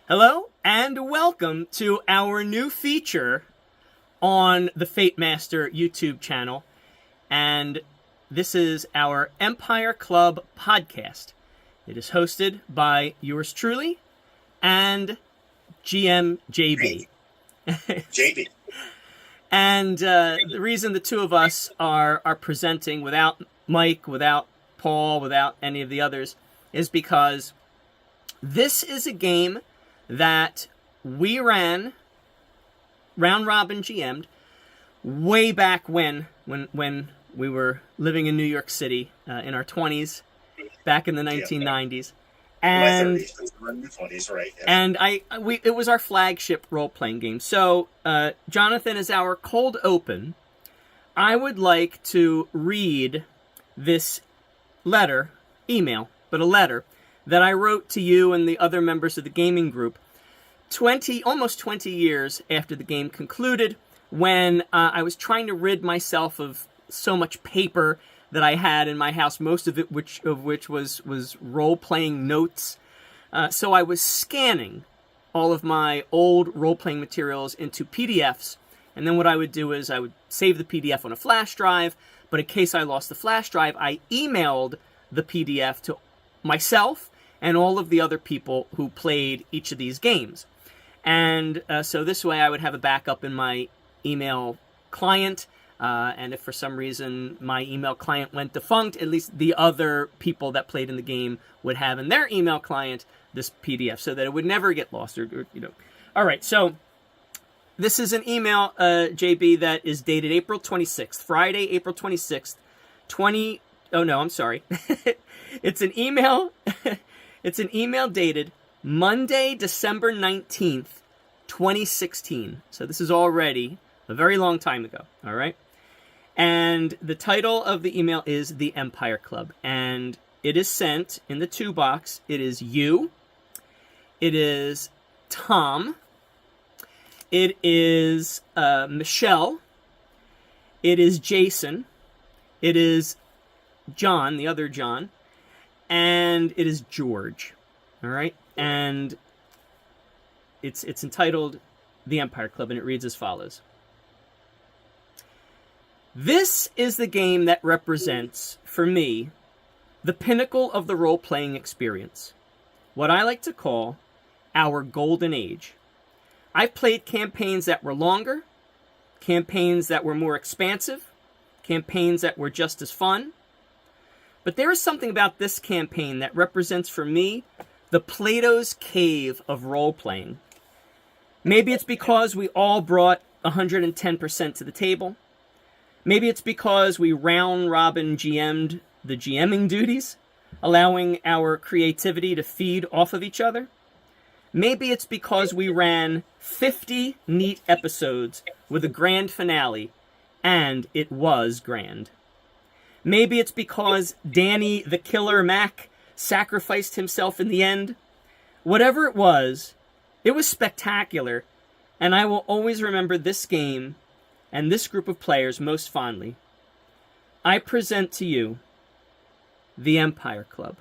Hello and welcome to our new feature on the FateMaster YouTube channel, and this is our Empire Club podcast. It is hosted by yours truly and GM JB. JB. And the reason the two of us are presenting without Mike, without Paul, without any of the others is because this is a game that we ran, round robin GM'd, way back when we were living in New York City in our 20s, back in the 1990s. And my 30s, right? Yeah. And it was our flagship role-playing game. So, Jonathan, as our cold open, I would like to read this email, a letter, that I wrote to you and the other members of the gaming group almost 20 years after the game concluded, when I was trying to rid myself of so much paper that I had in my house, most of it which was role-playing notes. So I was scanning all of my old role-playing materials into PDFs, and then what I would do is I would save the PDF on a flash drive, but in case I lost the flash drive, I emailed the PDF to myself and all of the other people who played each of these games. And so this way I would have a backup in my email client, and if for some reason my email client went defunct, at least the other people that played in the game would have in their email client this PDF so that it would never get lost. All right, so this is an email, JB, that is dated April 26th, Friday, April 26th, It's an email. It's an email dated Monday, December 19th, 2016. So this is already a very long time ago, all right? And the title of the email is The Empire Club. And it is sent in the to box. It is you. It is Tom. It is Michelle. It is Jason. It is John, the other John. And it is George. All right? And it's entitled The Empire Club, and it reads as follows. This is the game that represents, for me, the pinnacle of the role-playing experience. What I like to call our golden age. I've played campaigns that were longer, campaigns that were more expansive, campaigns that were just as fun. But there is something about this campaign that represents, for me, the Plato's cave of role-playing. Maybe it's because we all brought 110% to the table. Maybe it's because we round-robin GM'd the GMing duties, allowing our creativity to feed off of each other. Maybe it's because we ran 50 neat episodes with a grand finale, and it was grand. Maybe it's because Danny the Killer Mac sacrificed himself in the end. Whatever it was spectacular, and I will always remember this game and this group of players most fondly. I present to you the Empire Club.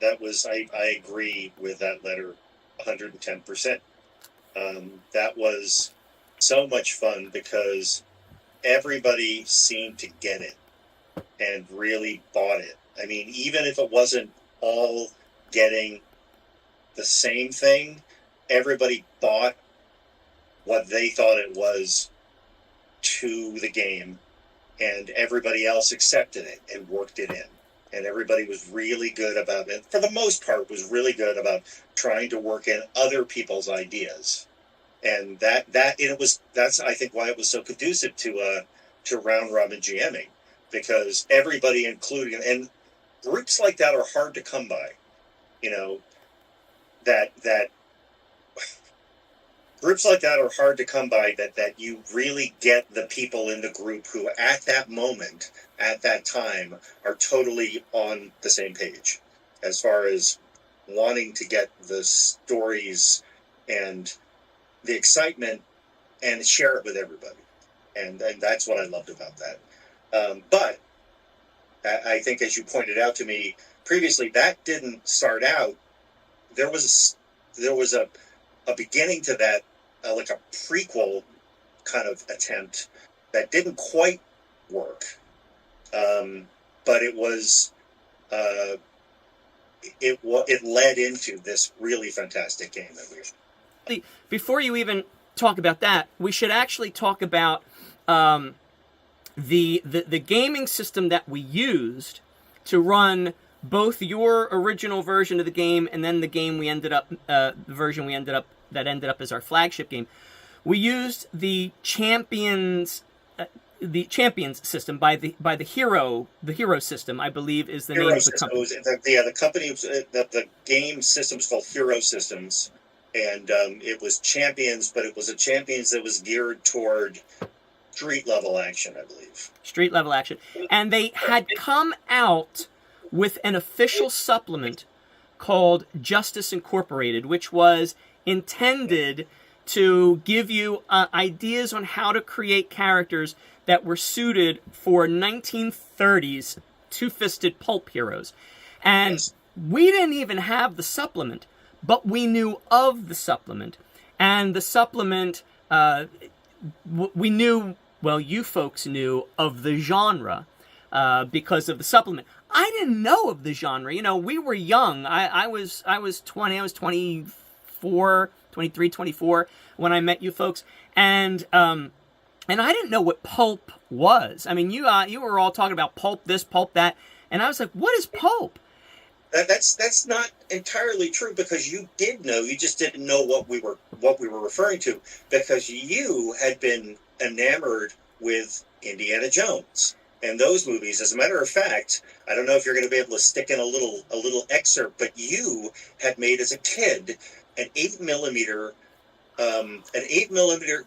That was, I agree with that letter 110%. That was so much fun because everybody seemed to get it and really bought it. I mean, even if it wasn't all getting the same thing, everybody bought what they thought it was to the game, and everybody else accepted it and worked it in. And everybody was really good about it. For the most part, was really good about trying to work in other people's ideas. And that's I think why it was so conducive to round robin GMing, because everybody including, and groups like that are hard to come by. You know, that groups like that are hard to come by, that you really get the people in the group who at that moment, at that time, are totally on the same page as far as wanting to get the stories and the excitement and share it with everybody. And that's what I loved about that. But I think, as you pointed out to me previously, that didn't start out. There was a beginning to that, like a prequel kind of attempt that didn't quite work. But it was, it led into this really fantastic game that we. Before you even talk about that, we should actually talk about the gaming system that we used to run both your original version of the game and then the game we ended up, the version we ended up as our flagship game. We used the Champions system by the Hero system, I believe is the name of the company. The company, the game system's called Hero Systems, and it was Champions, but it was a Champions that was geared toward street level action, I believe. Street level action, and they had come out with an official supplement called Justice Incorporated, which was intended to give you ideas on how to create characters that were suited for 1930s two-fisted pulp heroes. And yes, we didn't even have the supplement, but we knew of the supplement. And the supplement, we knew, well, you folks knew of the genre because of the supplement. I didn't know of the genre. You know, we were young. I was 20, I was 24, 23, 24 when I met you folks. And I didn't know what pulp was. I mean, you were all talking about pulp this, pulp that, and I was like, what is pulp? That's not entirely true, because you did know. You just didn't know what we were referring to, because you had been enamored with Indiana Jones and those movies. As a matter of fact, I don't know if you're going to be able to stick in a little excerpt, but you had made as a kid an 8mm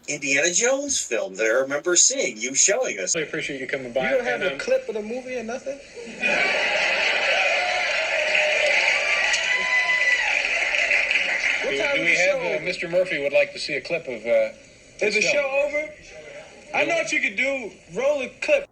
Indiana Jones film that I remember seeing you showing us. I appreciate you coming by. You don't have a clip of the movie or nothing? Do we have Mr. Murphy would like to see a clip of Is the show over? I know what you could do. Roll a clip.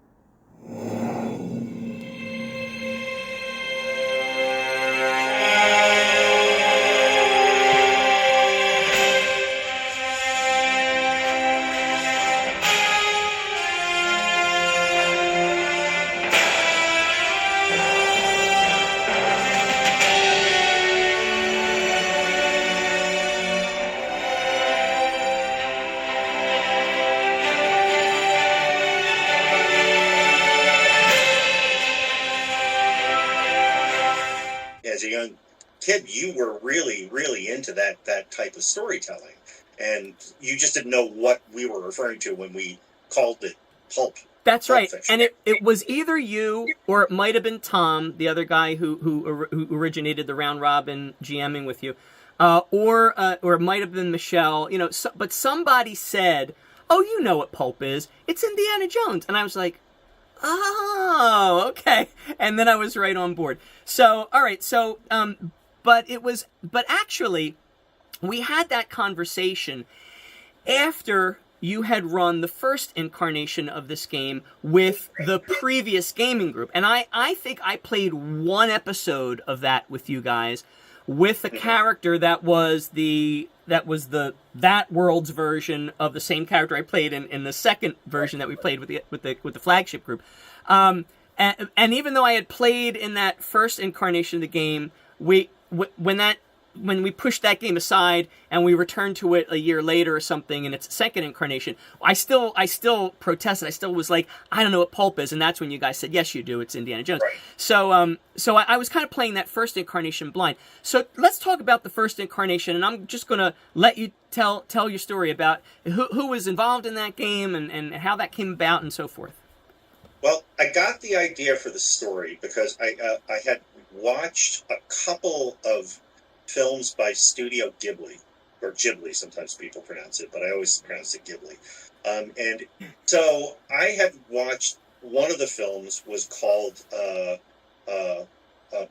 As a young kid, you were really, really into that type of storytelling, and you just didn't know what we were referring to when we called it pulp. That's right, fiction. And it was either you or it might have been Tom, the other guy who originated the round robin GMing with you, or it might have been Michelle. You know, but somebody said, "Oh, you know what pulp is? It's Indiana Jones," and I was like, oh, okay. And then I was right on board. So, all right. So, but actually, we had that conversation after you had run the first incarnation of this game with the previous gaming group. And I think I played one episode of that with you guys with a character that was that world's version of the same character I played in the second version that we played with the flagship group. And even though I had played in that first incarnation of the game, when we pushed that game aside and we returned to it a year later or something in its second incarnation, I still protested. I still was like, I don't know what pulp is, and that's when you guys said, yes, you do. It's Indiana Jones. Right. So I was kind of playing that first incarnation blind. So let's talk about the first incarnation, and I'm just going to let you tell your story about who was involved in that game and how that came about and so forth. Well, I got the idea for the story because I had watched a couple of films by Studio Ghibli, or Ghibli, sometimes people pronounce it, but I always pronounce it Ghibli. And so I had watched one of the films was called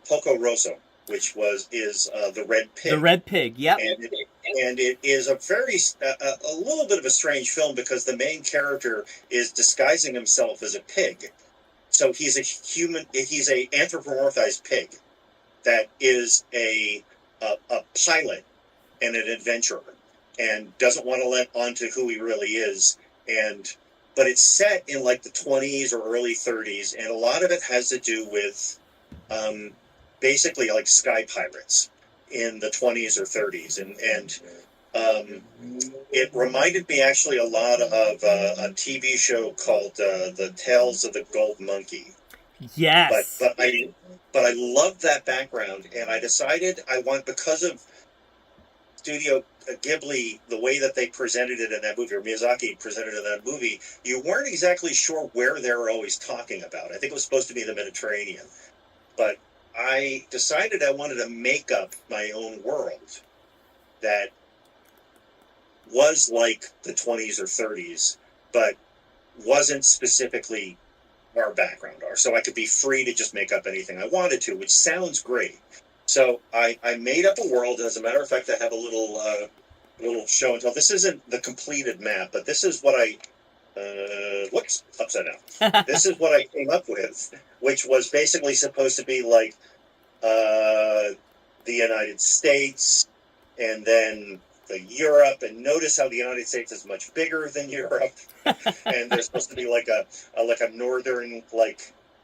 Poco Rosso, which is the Red Pig. The Red Pig, yep. And it is a little bit of a strange film because the main character is disguising himself as a pig. So he's a anthropomorphized pig that is a pilot and an adventurer and doesn't want to let on to who he really is. But it's set in like the 20s or early 30s, and a lot of it has to do with basically like sky pirates in the 20s or 30s, and it reminded me actually a lot of a TV show called The Tales of the Gold Monkey. Yes. But I loved that background, and I decided because of Studio Ghibli, the way that they presented it in that movie, or Miyazaki presented it in that movie, you weren't exactly sure where they were always talking about. I think it was supposed to be the Mediterranean, but I decided I wanted to make up my own world that was like the 20s or 30s, but wasn't specifically our background are. So I could be free to just make up anything I wanted to, which sounds great. So I made up a world. As a matter of fact, I have a little show and tell. This isn't the completed map, but this is what whoops, upside down. This is what I came up with, which was basically supposed to be like the United States and then Europe. And notice how the United States is much bigger than Europe, and there's supposed to be like a northern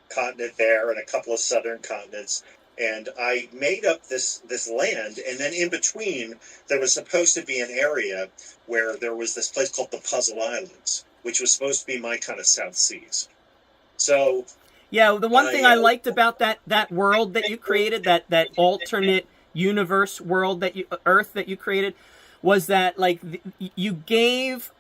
continent there and a couple of southern continents. And I made up this land, and then in between there was supposed to be an area where there was this place called the Puzzle Islands, which was supposed to be my kind of South Seas. So yeah, the one thing I liked about that world that you created, that alternate universe world Earth that you created, was that you gave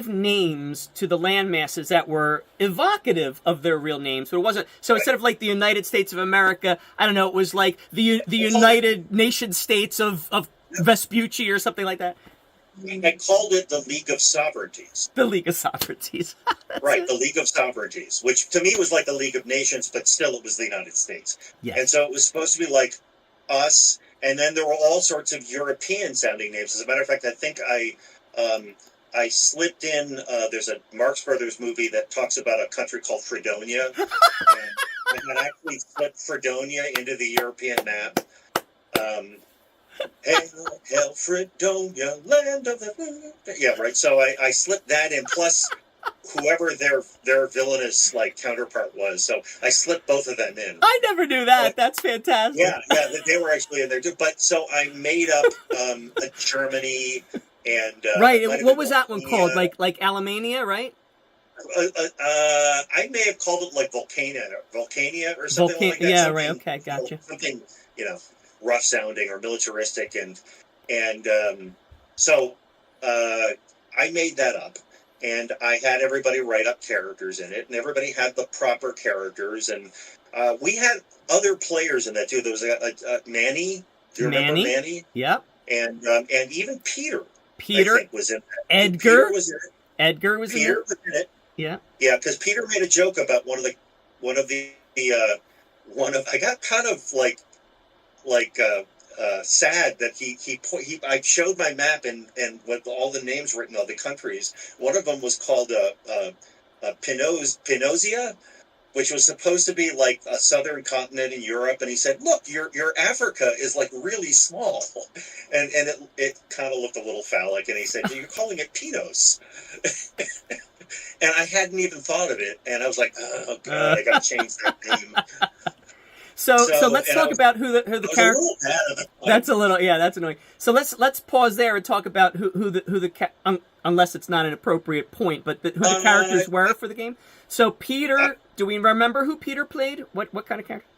names to the land masses that were evocative of their real names, but it wasn't. So instead of like the United States of America, I don't know, it was like the United Nation States of Vespucci or something like that. I called it the League of Sovereignties. The League of Sovereignties. Right, the League of Sovereignties, which to me was like the League of Nations, but still it was the United States. Yes. And so it was supposed to be like us, and then there were all sorts of European-sounding names. As a matter of fact, I think I slipped in, there's a Marx Brothers movie that talks about a country called Fredonia, and I actually slipped Fredonia into the European map. Hail Fredonia, land of the... Yeah, right, so I slipped that in, plus whoever their villainous counterpart was, so I slipped both of them in. I never knew that. That's fantastic. Yeah, they were actually in there too. But so I made up a Germany and right. What was that one called? Like Alemania, right? I may have called it Volcania or something like that. Yeah, right. Okay, gotcha. Something rough sounding or militaristic, and so I made that up. And I had everybody write up characters in it, and everybody had the proper characters. And we had other players in that too. There was Manny. Do you remember Manny? Yep. And even Peter. I think, was in that. Edgar. Peter was in it. Edgar was in it. Peter was in it. Yeah. Yeah, because Peter made a joke about one of I got kind of sad that I showed my map and with all the names written on the countries. One of them was called Pinosia, which was supposed to be like a southern continent in Europe. And he said, "Look, your Africa is really small," and it kind of looked a little phallic. And he said, "You're calling it Pinos." And I hadn't even thought of it, and I was like, "Oh God, I got to change that name." So let's talk about who the character. That's annoying. So let's pause there and talk about who the unless it's not an appropriate point, but who the characters were for the game. So Peter, do we remember who Peter played? What kind of character?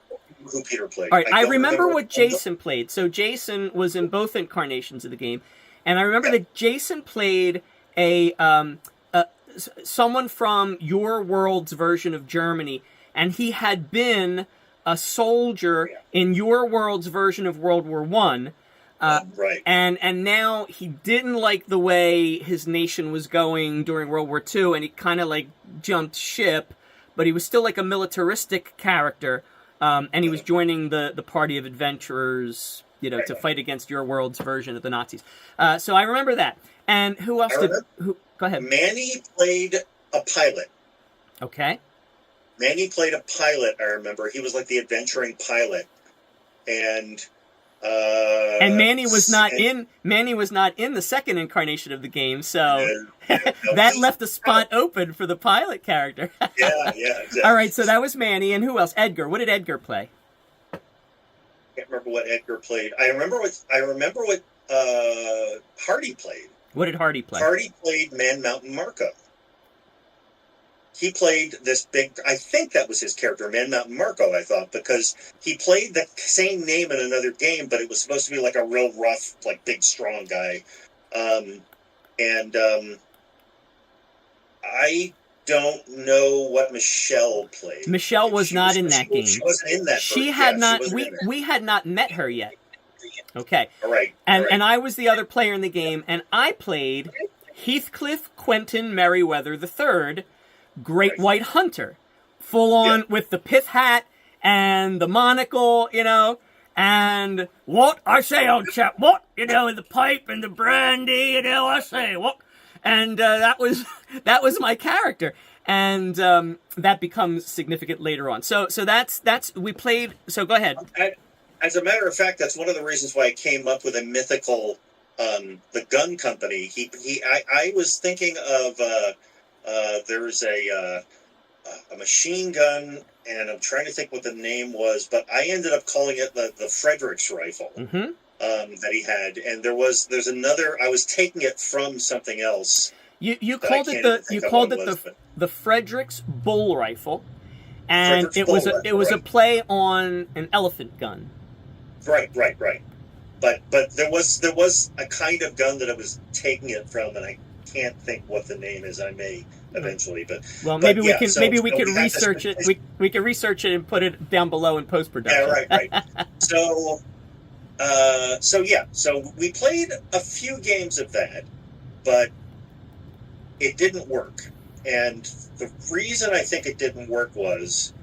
Who Peter played? All right, I remember what Jason played. So Jason was in both incarnations of the game, and I remember that Jason played someone from your world's version of Germany, and he had been a soldier in your world's version of World War I, Right. And now he didn't like the way his nation was going during World War II, and he kind of like jumped ship, but he was still like a militaristic character, and he was joining the party of adventurers, to fight against your world's version of the Nazis. So I remember that. And who else go ahead. Manny played a pilot. Okay. Manny played a pilot, I remember. He was like the adventuring pilot. And Manny was not in the second incarnation of the game, so that left a spot open for the pilot character. Yeah, exactly. All right, so that was Manny, and who else? Edgar. What did Edgar play? I can't remember what Edgar played. I remember what Hardy played. What did Hardy play? Hardy played Man Mountain Marco. He played this big, I think that was his character, Man Mountain Marco, I thought, because he played the same name in another game, but it was supposed to be like a real rough, like big, strong guy. I don't know what Michelle played. Michelle was not in that game. She wasn't in that. She had not, we had not met her yet. Okay. All right. And I was the other player in the game, and I played Heathcliff Quentin Merriweather III, Great White Hunter, full on with the pith hat and the monocle, and what I say, old chap, what, and the pipe and the brandy, I say, what, and that was my character, and that becomes significant later on. So that's we played. So go ahead. As a matter of fact, that's one of the reasons why I came up with a mythical, the gun company. I was thinking of. There's a machine gun, and I'm trying to think what the name was, but I ended up calling it the Fredericks rifle that he had. And there's another. I was taking it from something else. You called it the Fredericks bull rifle, and it was a play on an elephant gun. Right. But there was a kind of gun that I was taking it from, and I can't think what the name is. I may eventually, but maybe we can research it. We can research it and put it down below in post production. Yeah, right. So we played a few games of that, but it didn't work. And the reason I think it didn't work was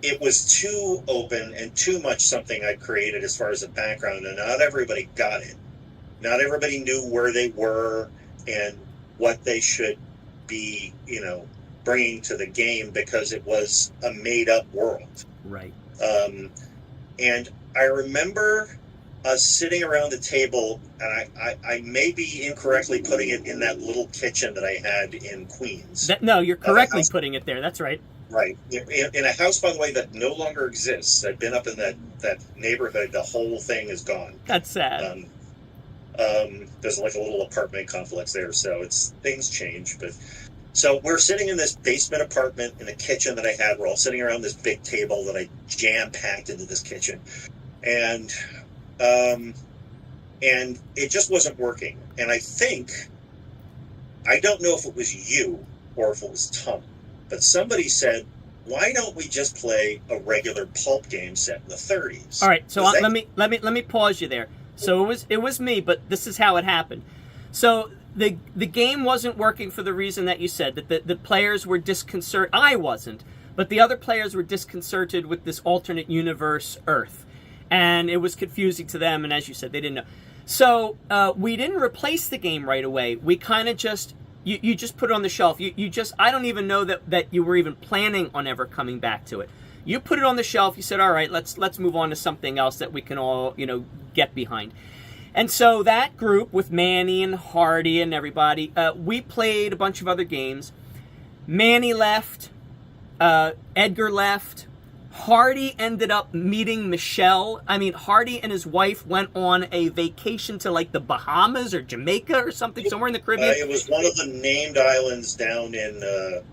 it was too open and too much something I created as far as a background, and not everybody got it. Not everybody knew where they were and what they should be, bringing to the game, because it was a made-up world. Right. And I remember us sitting around the table, and I may be incorrectly putting it in that little kitchen that I had in Queens. No, you're correctly putting it there. That's right. Right. In a house, by the way, that no longer exists. I've been up in that neighborhood. The whole thing is gone. That's sad. There's like a little apartment complex there, so things change. But so we're sitting in this basement apartment in a kitchen that I had. We're all sitting around this big table that I jam-packed into this kitchen. And it just wasn't working. And I don't know if it was you or if it was Tom, but somebody said, why don't we just play a regular pulp game set in the 30s? All right, so let me pause you there. So it was me, but this is how it happened. So the game wasn't working for the reason that you said, that the players were disconcerted. I wasn't, but the other players were disconcerted with this alternate universe Earth, and it was confusing to them. And as you said, they didn't know. So we didn't replace the game right away. We kind of just you just put it on the shelf. You just, I don't even know that you were even planning on ever coming back to it. You put it on the shelf. You said, all right, let's move on to something else that we can all, get behind. And so that group with Manny and Hardy and everybody, we played a bunch of other games. Manny left. Edgar left. Hardy ended up meeting Michelle. I mean, Hardy and his wife went on a vacation to like the Bahamas or Jamaica or something, somewhere in the Caribbean. It was one of the named islands down in the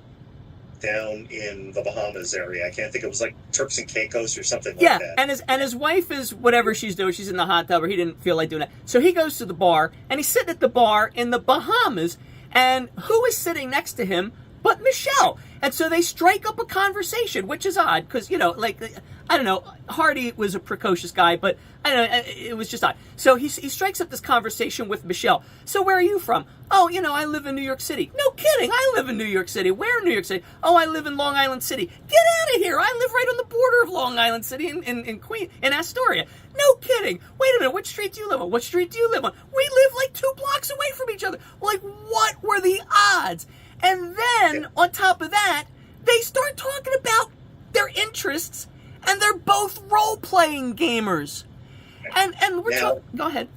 Bahamas area. I can't think. It was like Turks and Caicos or something like that. Yeah, and his wife is whatever she's doing. She's in the hot tub, or he didn't feel like doing that. So he goes to the bar, and he's sitting at the bar in the Bahamas, and who is sitting next to him but Michelle. And so they strike up a conversation, which is odd because, you know, like, I don't know, Hardy was a precocious guy, but I don't know, it was just odd. So he strikes up this conversation with Michelle. So where are you from? Oh, you know, I live in New York City. No kidding, I live in New York City. Where in New York City? Oh, I live in Long Island City. Get out of here, I live right on the border of Long Island City in Astoria. No kidding. Wait a minute, which street do you live on? What street do you live on? We live like 2 blocks away from each other. Like, what were the odds? And then, on top of that, they start talking about their interests, and they're both role-playing gamers. And we're talking... Go ahead.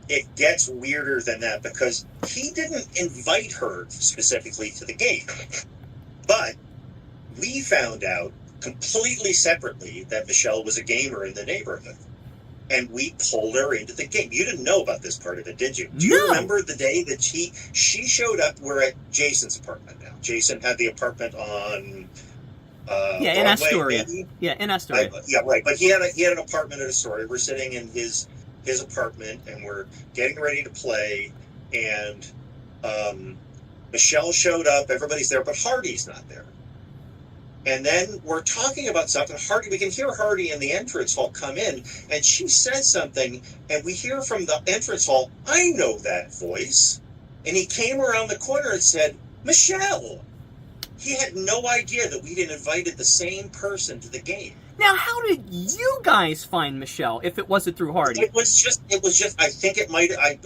It gets weirder than that because he didn't invite her specifically to the game. But we found out completely separately that Michelle was a gamer in the neighborhood. And we pulled her into the game. You didn't know about this part of it, did you? Do you remember the day that she showed up? We're at Jason's apartment now. Jason had the apartment on in Astoria. Maybe? Yeah, in Astoria. Yeah, right. But he had an apartment in Astoria. We're sitting in his apartment, and we're getting ready to play. And Michelle showed up. Everybody's there, but Hardy's not there. And then we're talking about something. Hardy, we can hear Hardy in the entrance hall come in, and she says something, and we hear from the entrance hall, I know that voice. And he came around the corner and said, Michelle. He had no idea that we'd invited the same person to the game. Now, how did you guys find Michelle if it wasn't through Hardy? It was just, I think it might, I'd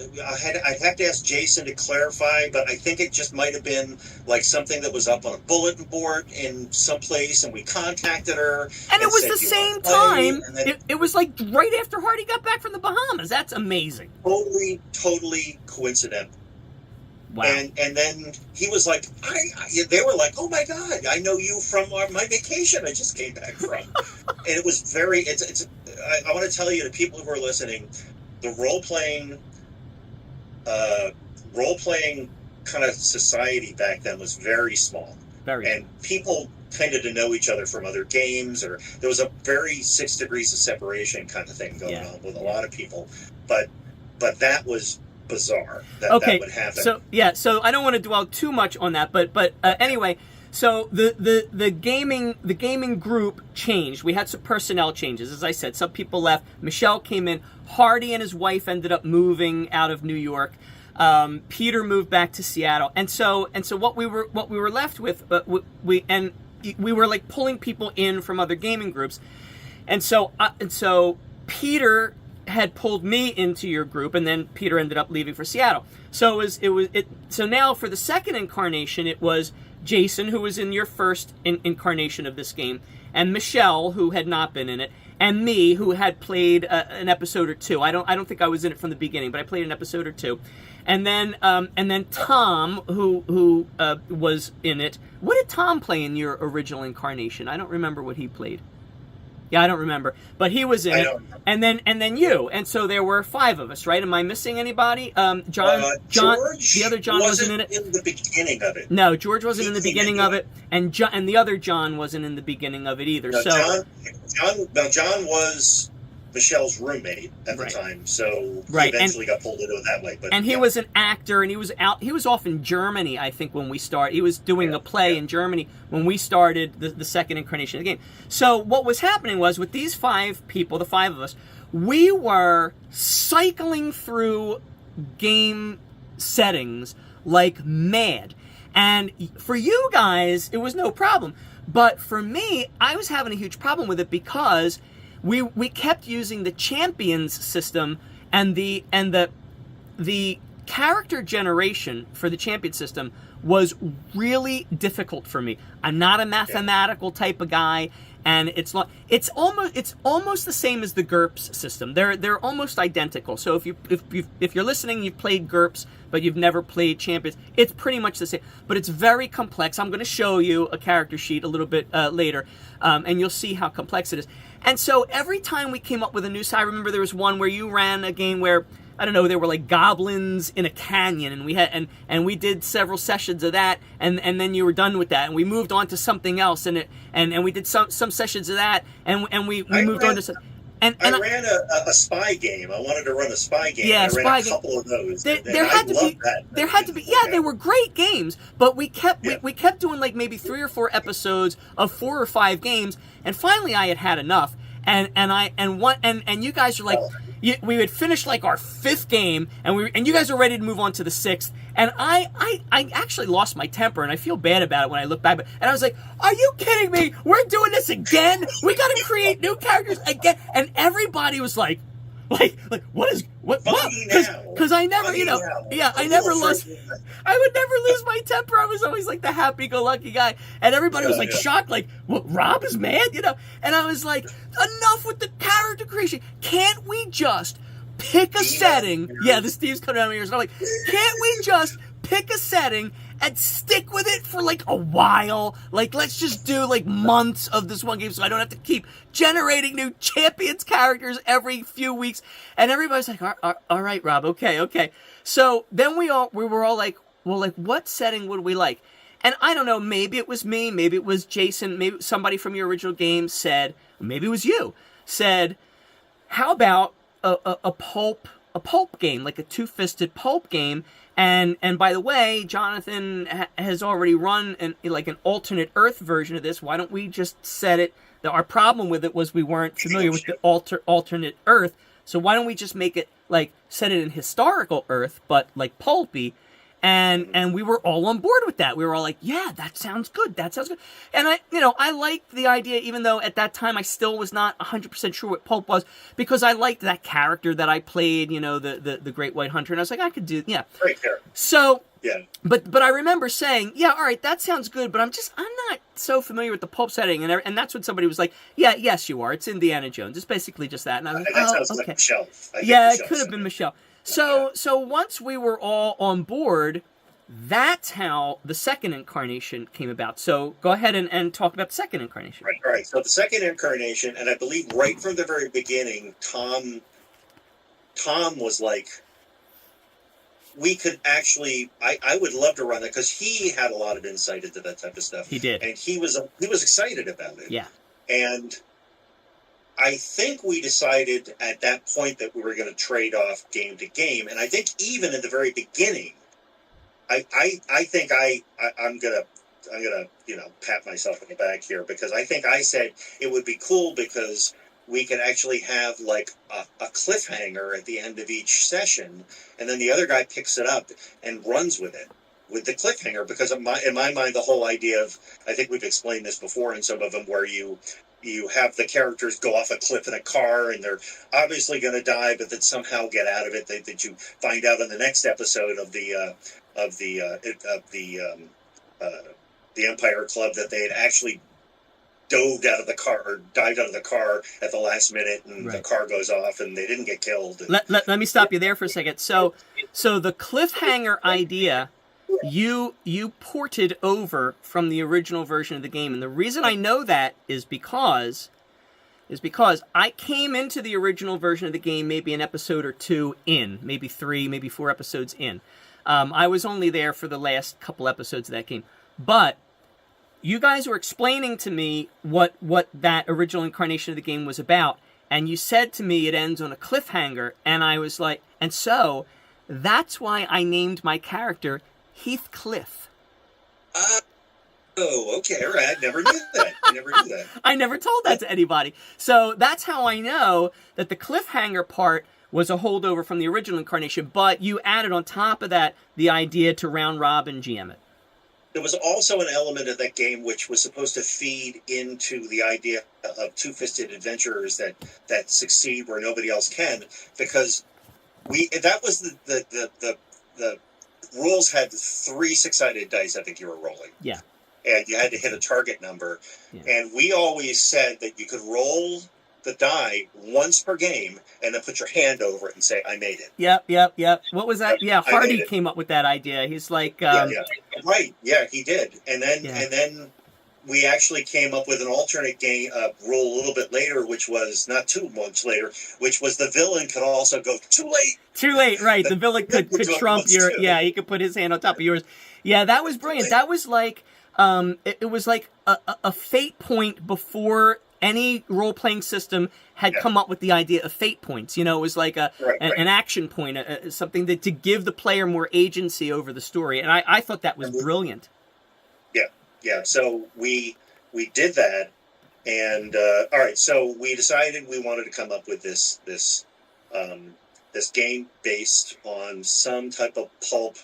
have to ask Jason to clarify, but I think it just might have been like something that was up on a bulletin board in some place, and we contacted her. And it was the same time, it was like right after Hardy got back from the Bahamas. That's amazing. Totally coincidental. Wow. And then he was like, they were like, oh my God, I know you from my vacation I just came back from. And it was very, I want to tell you to people who are listening, the role-playing kind of society back then was very small. And people tended to know each other from other games, or there was a very 6 degrees of separation kind of thing going on with a lot of people. But that was bizarre that would happen. So I don't want to dwell too much on that, but anyway, so the gaming group changed. We had some personnel changes, as I said. Some people left. Michelle came in. Hardy and his wife ended up moving out of New York. Peter moved back to Seattle, and so what we were left with, we were like pulling people in from other gaming groups, and so Peter had pulled me into your group, and then Peter ended up leaving for Seattle. So so now for the second incarnation, it was Jason, who was in your first incarnation of this game, and Michelle, who had not been in it, and me, who had played an episode or two. I don't think I was in it from the beginning, but I played an episode or two. And then Tom, who was in it. What did Tom play in your original incarnation? I don't remember what he played. Yeah, I don't remember, but he was in it, and then you, and so there were 5 of us, right? Am I missing anybody? John, the other John wasn't in it. In the beginning of it. No, George wasn't in the beginning of it, and the other John wasn't in the beginning of it either. No, so John was Michelle's roommate at the time, so he eventually got pulled into it that way. But he was an actor, and he was off in Germany, I think, when we started. He was doing a play in Germany when we started the second incarnation of the game. So what was happening was, with these 5 people, the 5 of us, we were cycling through game settings like mad. And for you guys, it was no problem. But for me, I was having a huge problem with it because we kept using the champions system, and the character generation for the champion system was really difficult for me. I'm not a mathematical type of guy, and it's almost the same as the GURPS system. They're almost identical. So if you're listening, you've played GURPS, but you've never played champions, it's pretty much the same. But it's very complex. I'm going to show you a character sheet a little bit later, and you'll see how complex it is. And so every time we came up with a new side, I remember there was one where you ran a game where, I don't know, there were like goblins in a canyon, and we had and we did several sessions of that, and then you were done with that, and we moved on to something else, and we did some sessions of that, and we moved on to some. I ran a spy game. I wanted to run a spy game. Yeah, I ran a couple of those. There had to be. Yeah, they were great games, but we kept doing like maybe 3 or 4 episodes of 4 or 5 games, and finally I had enough. And you guys are like, we would finish like our 5th game, and you guys are ready to move on to the 6th. And I actually lost my temper, and I feel bad about it when I look back. And I was like, "Are you kidding me? We're doing this again? We got to create new characters again?" And everybody was like, what? Because I never, I never lost. I would never lose my temper. I was always like the happy-go-lucky guy, and everybody was like shocked, like, "What? Rob is mad?" And I was like, "Enough with the character creation. Can't we just pick a setting?" Yeah, the Steve's coming out of my ears. And I'm like, "Can't we just pick a setting and stick with it for like a while? Like, let's just do like months of this one game so I don't have to keep generating new champions characters every few weeks." And everybody's like, all right, Rob, okay. So then we were all like, well, like, what setting would we like? And I don't know, maybe it was me, maybe it was Jason, maybe somebody from your original game said, maybe it was you, said, how about a pulp game, like a 2-fisted pulp game? And by the way, Jonathan has already run an alternate Earth version of this. Why don't we just set it? Our problem with it was we weren't familiar with the alternate Earth. So why don't we just make it like set it in historical Earth, but like pulpy? And we were all on board with that. We were all like, yeah, that sounds good. And I liked the idea, even though at that time I still was not 100% sure what pulp was, because I liked that character that I played, the Great White Hunter. And I was like, I could do, yeah. Great character. So, yeah. But I remember saying, yeah, all right, that sounds good, but I'm not so familiar with the pulp setting. And that's when somebody was like, yeah, yes, you are. It's Indiana Jones. It's basically just that. And I was like, that sounds like Michelle. Yeah, it could have been Michelle. So once we were all on board, that's how the second incarnation came about. So go ahead and talk about the second incarnation. Right. So the second incarnation, and I believe right from the very beginning, Tom was like, we could actually, I would love to run it, because he had a lot of insight into that type of stuff. He did. And he was excited about it. Yeah. And I think we decided at that point that we were going to trade off game to game. And I think even in the very beginning, I'm gonna pat myself on the back here, because I think I said it would be cool because we could actually have like a cliffhanger at the end of each session, and then the other guy picks it up and runs with it with the cliffhanger. Because in my mind, the whole idea of, I think we've explained this before in some of them, where you have the characters go off a cliff in a car and they're obviously going to die, but then somehow get out of it. That you find out in the next episode of the Empire Club that they had actually dived out of the car at the last minute, and the car goes off and they didn't get killed. Let me stop you there for a second. So the cliffhanger idea, you ported over from the original version of the game, and the reason I know that is because I came into the original version of the game maybe an episode or 2 in, maybe 3, maybe 4 episodes in. I was only there for the last couple episodes of that game, but you guys were explaining to me what that original incarnation of the game was about, and you said to me it ends on a cliffhanger, and I was like, and so that's why I named my character Heathcliff. Oh, okay, all right. I never knew that. I never told that to anybody. So that's how I know that the cliffhanger part was a holdover from the original incarnation, but you added on top of that the idea to round robin GM it. There was also an element of that game which was supposed to feed into the idea of two-fisted adventurers that succeed where nobody else can, because that was the rules had 3 6-sided dice. I think you were rolling. Yeah. And you had to hit a target number. Yeah. And we always said that you could roll the die once per game and then put your hand over it and say, I made it. Yep. What was that? Yeah, Hardy came up with that idea. He's like... Right, yeah, he did. And then we actually came up with an alternate game rule a little bit later, which was not too much later, which was the villain could also go too late. Too late, right. The villain could trump your... Yeah, he could put his hand on top of yours. Yeah, that was brilliant. That was like... it was like a fate point before any role-playing system had come up with the idea of fate points. You know, it was like an action point, something that to give the player more agency over the story. And I thought that was brilliant. Yeah. So we did that, and all right. So we decided we wanted to come up with this game based on some type of pulp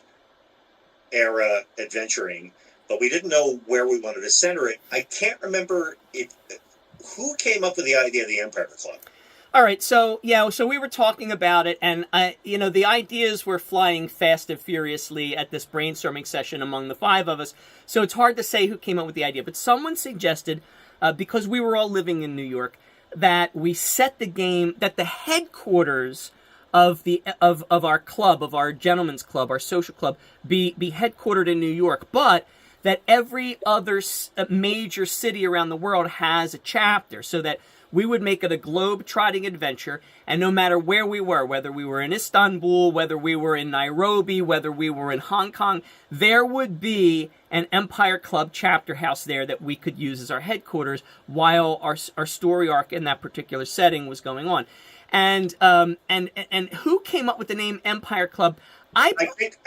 era adventuring, but we didn't know where we wanted to center it. I can't remember who came up with the idea of the Empire Club. All right, so we were talking about it, and the ideas were flying fast and furiously at this brainstorming session among the five of us. So it's hard to say who came up with the idea, but someone suggested, because we were all living in New York, that we set the game, that the headquarters of our club, of our gentlemen's club, our social club, be headquartered in New York, but that every other major city around the world has a chapter, so that we would make it a globe-trotting adventure, and no matter where we were, whether we were in Istanbul, whether we were in Nairobi, whether we were in Hong Kong, there would be an Empire Club chapter house there that we could use as our headquarters while our story arc in that particular setting was going on. And who came up with the name Empire Club? I think.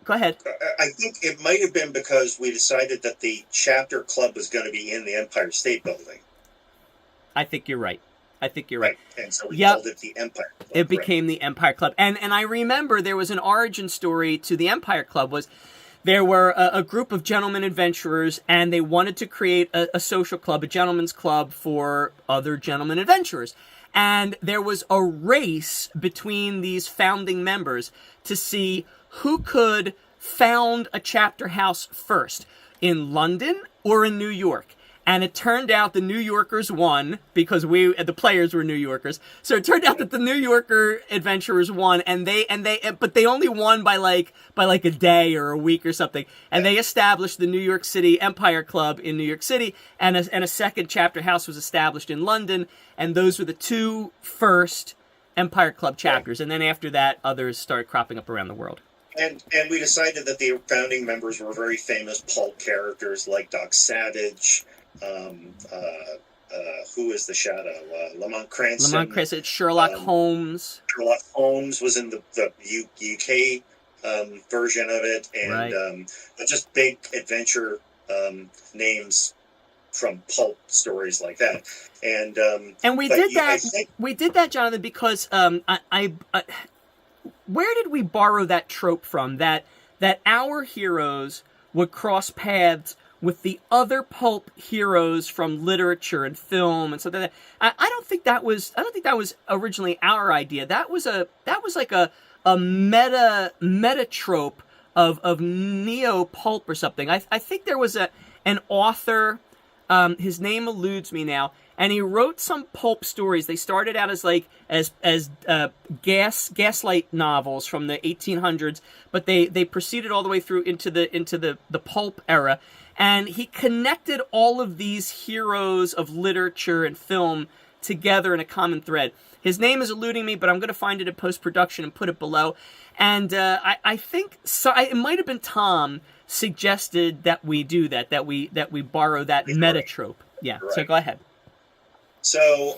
Go ahead. I think it might have been because we decided that the chapter club was going to be in the Empire State Building. I think you're right. And so we called it the Empire Club. It became the Empire Club. And I remember there was an origin story to the Empire Club. There were a group of gentlemen adventurers, and they wanted to create a social club, a gentleman's club for other gentlemen adventurers. And there was a race between these founding members to see who could found a chapter house first, in London or in New York. And it turned out the New Yorkers won, because the players were New Yorkers. So it turned out that the New Yorker adventurers won, but they only won by like a day or a week or something. And they established the New York City Empire Club in New York City, and a second chapter house was established in London. And those were the two first Empire Club chapters. And then after that, others started cropping up around the world. And we decided that the founding members were very famous pulp characters like Doc Savage. Who is the Shadow? Lamont Cranston. Sherlock Holmes. Sherlock Holmes was in the UK version of it, and just big adventure names from pulp stories like that. And we did that. We did that, Jonathan, because where did we borrow that trope from? That our heroes would cross paths with the other pulp heroes from literature and film and stuff like that. I don't think that was originally our idea. That was like a meta trope of neo pulp or something. I think there was an author, his name eludes me now, and he wrote some pulp stories. They started out as gaslight novels from the 1800s, but they proceeded all the way through into the pulp era. And he connected all of these heroes of literature and film together in a common thread. His name is eluding me, but I'm going to find it in post-production and put it below. And I think it might have been Tom suggested that we do that we borrow that meta trope. Yeah, right. So go ahead. So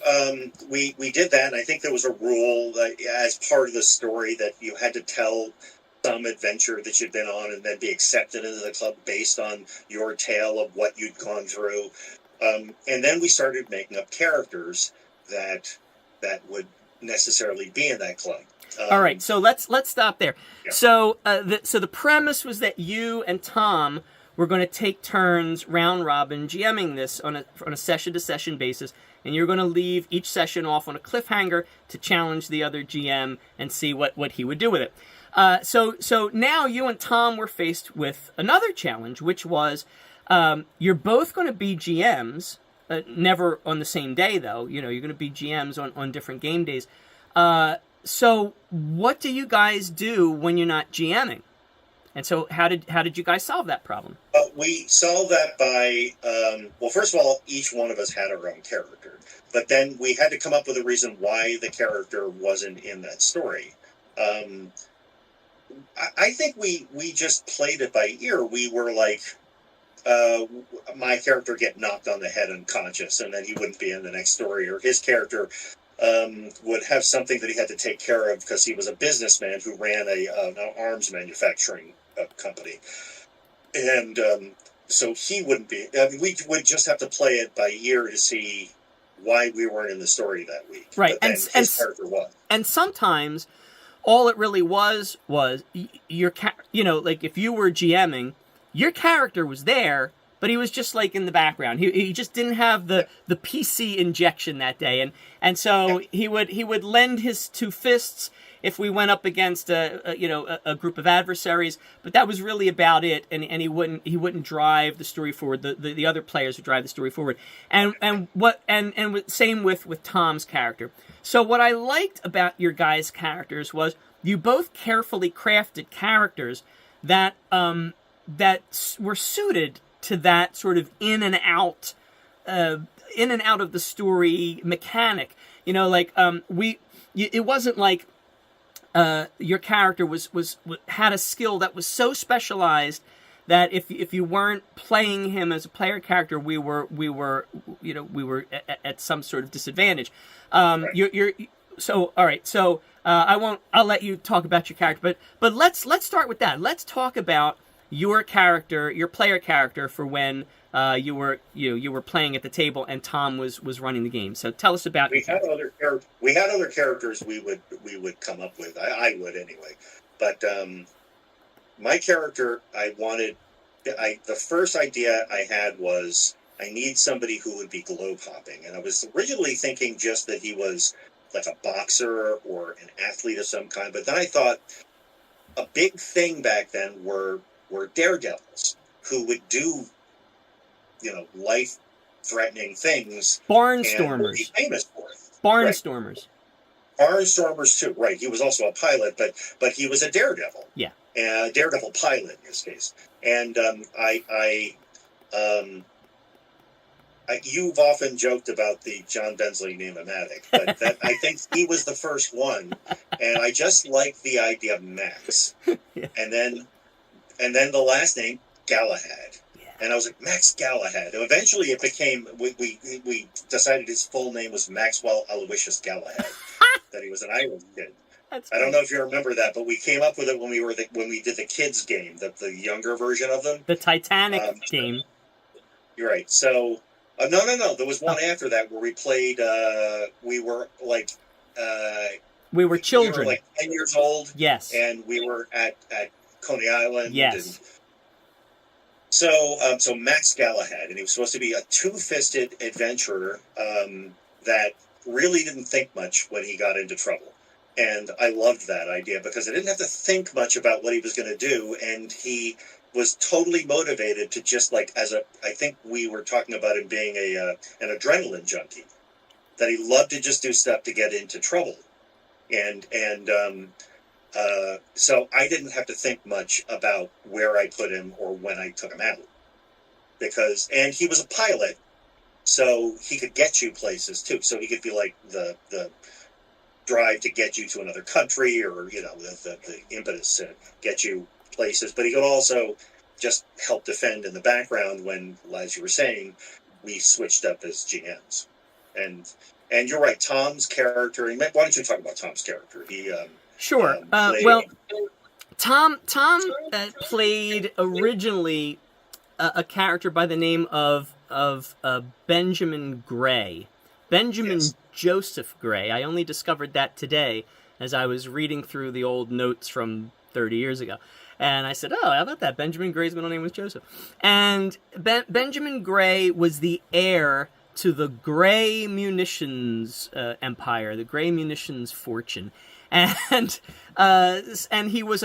we did that, and I think there was a rule as part of the story that you had to tell some adventure that you'd been on and then be accepted into the club based on your tale of what you'd gone through. And then we started making up characters that would necessarily be in that club. All right, so let's stop there. Yeah. So the premise was that you and Tom were going to take turns round robin GMing this on a session to session basis, and you're going to leave each session off on a cliffhanger to challenge the other GM and see what he would do with it. So now you and Tom were faced with another challenge, which was you're both going to be GMs, never on the same day though. You know, you're going to be GMs on different game days. So what do you guys do when you're not GMing? And so how did you guys solve that problem? We solved that by, well, first of all, each one of us had our own character. But then we had to come up with a reason why the character wasn't in that story. I think we just played it by ear. We were like, my character get knocked on the head unconscious, and then he wouldn't be in the next story, or his character would have something that he had to take care of because he was a businessman who ran an arms manufacturing company, and so he wouldn't be. I mean, we would just have to play it by ear to see why we weren't in the story that week. Right, but then his character was. And sometimes all it really was your like if you were GMing, your character was there, but he was just like in the background. He just didn't have the PC injection that day, and so he would lend his two fists if we went up against a group of adversaries, but that was really about it. And he wouldn't drive the story forward. The other players would drive the story forward. And same with Tom's character. So what I liked about your guys' characters was you both carefully crafted characters that were suited to that sort of in and out of the story mechanic. It wasn't like your character had a skill that was so specialized that if you weren't playing him as a player character, we were at some sort of disadvantage. Right. I'll let you talk about your character, but let's start with that. Let's talk about your character, your player character, for when you were playing at the table and Tom was running the game. So tell us about. We had other characters we would come up with. I would anyway, but my character, the first idea I had was I need somebody who would be globe hopping, and I was originally thinking just that he was like a boxer or an athlete of some kind, but then I thought a big thing back then were daredevils who would do life-threatening things. Barnstormers. Be famous for it. Barnstormers. Right. Barnstormers too. Right. He was also a pilot, but he was a daredevil. Yeah. A daredevil pilot in this case. And you've often joked about the John Bensley name-o-matic, but I think he was the first one, and I just liked the idea of Max. Yeah. And then the last name, Galahad. Yeah. And I was like, Max Galahad. And eventually it became, we decided his full name was Maxwell Aloysius Galahad, that he was an Irish kid. I don't know if you remember that, but we came up with it when we did the kids game, the younger version of them. The Titanic game. You're right. So, no. There was one after that where we played, we were like... we were children. We were like 10 years old. Yes. And we were at Coney Island. Yes. And so Max Galahad, and he was supposed to be a two-fisted adventurer that really didn't think much when he got into trouble. And I loved that idea because I didn't have to think much about what he was going to do, and he was totally motivated to just I think we were talking about him being an adrenaline junkie, that he loved to just do stuff to get into trouble. And so I didn't have to think much about where I put him or when I took him out, and he was a pilot, so he could get you places too. So he could be like the drive to get you to another country, or the impetus to get you places. But he could also just help defend in the background when, as you were saying, we switched up as GMs. And you're right, Tom's character. Why don't you talk about Tom's character? He sure. Tom played originally a character by the name of Benjamin Gray. Benjamin Joseph Gray. I only discovered that today as I was reading through the old notes from 30 years ago. And I said, oh, how about that? Benjamin Gray's middle name was Joseph. And Benjamin Gray was the heir to the Gray munitions empire, the Gray munitions fortune. And he was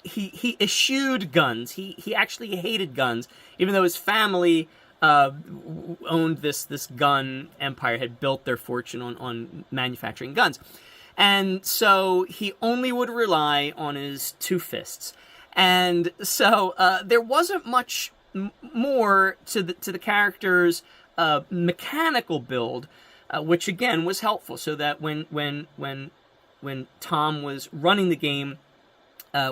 he eschewed guns. He actually hated guns, even though his family owned this gun empire, had built their fortune on manufacturing guns. And so he only would rely on his two fists. And so there wasn't much more to the character's mechanical build, which again was helpful, so that when Tom was running the game,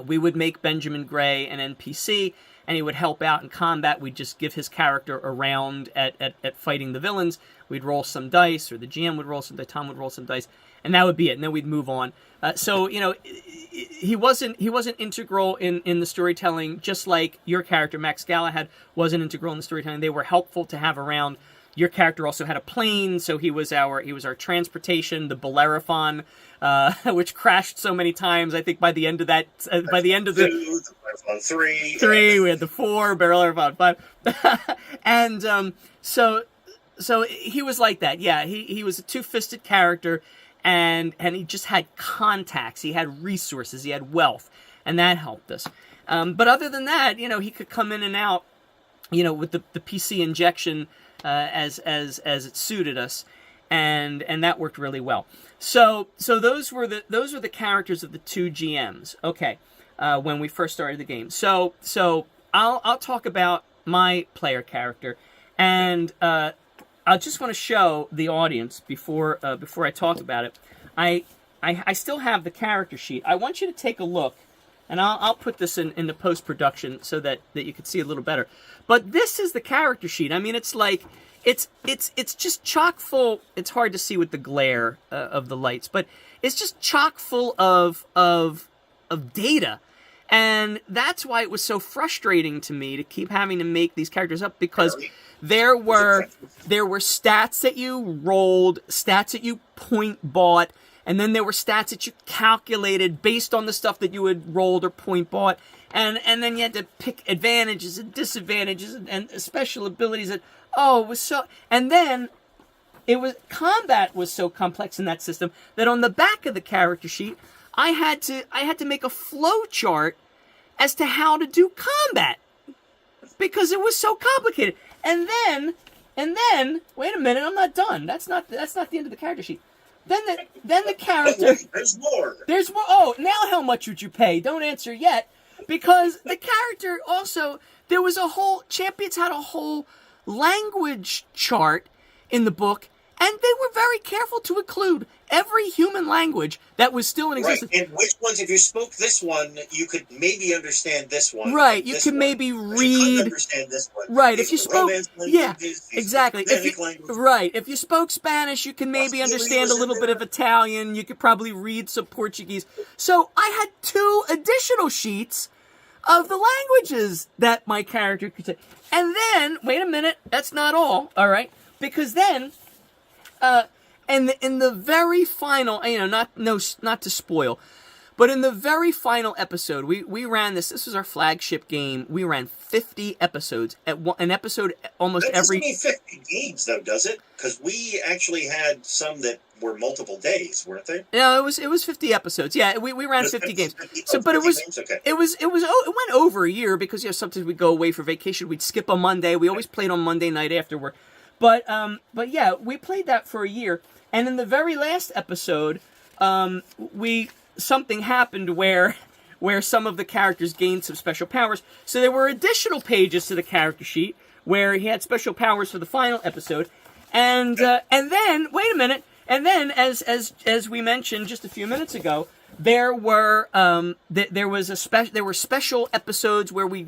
we would make Benjamin Gray an NPC, and he would help out in combat. We'd just give his character a round at fighting the villains. We'd roll some dice, or the GM would roll some dice, Tom would roll some dice, and that would be it. And then we'd move on. So he wasn't integral in the storytelling, just like your character Max Galahad wasn't integral in the storytelling. They were helpful to have around. Your character also had a plane, so he was our transportation, the Bellerophon, which crashed so many times. I think by the end of the Bellerophon 3, we had the 4, Bellerophon 5, and so he was like that. Yeah, he was a two-fisted character, and he just had contacts, he had resources, he had wealth, and that helped us. But other than that, he could come in and out, with the PC injection. As it suited us, and that worked really well. So those were the characters of the two GMs. Okay, when we first started the game. So I'll talk about my player character, and I just want to show the audience before I talk about it. I still have the character sheet. I want you to take a look. And I'll put this in the post-production so that you can see a little better. But this is the character sheet. I mean, it's like, it's just chock full. It's hard to see with the glare of the lights, but it's just chock full of data. And that's why it was so frustrating to me to keep having to make these characters up, because there were stats that you rolled, stats that you point bought, and then there were stats that you calculated based on the stuff that you had rolled or point bought. And then you had to pick advantages and disadvantages and special abilities. And, it was so... And then combat was so complex in that system that on the back of the character sheet, I had to make a flow chart as to how to do combat, because it was so complicated. And then, wait a minute, I'm not done. That's not the end of the character sheet. Then the character... There's more. There's more. Oh, now how much would you pay? Don't answer yet. Because the character also... Champions had a whole language chart in the book, and they were very careful to include every human language that was still in existence. Right, and which ones, if you spoke this one, you could maybe understand this one. Right, you could maybe read... You couldn't understand this one. Right, if you spoke... Yeah, exactly. Right, if you spoke Spanish, you can maybe understand a little bit of Italian. You could probably read some Portuguese. So I had 2 additional sheets of the languages that my character could say. And then, wait a minute, that's not all right? Because then... in the very final, not to spoil, but in the very final episode, we ran this. This was our flagship game. We ran 50 episodes an episode almost every. That doesn't mean 50 games, though, does it? Because we actually had some that were multiple days, weren't they? No, it was 50 episodes. Yeah, we ran 50 games. But it went over a year, because sometimes we'd go away for vacation. We'd skip a Monday. We always played on Monday night afterward. But yeah, we played that for a year. And in the very last episode, something happened where some of the characters gained some special powers. So there were additional pages to the character sheet where he had special powers for the final episode. And then, wait a minute. And then, as we mentioned just a few minutes ago, there were special episodes where we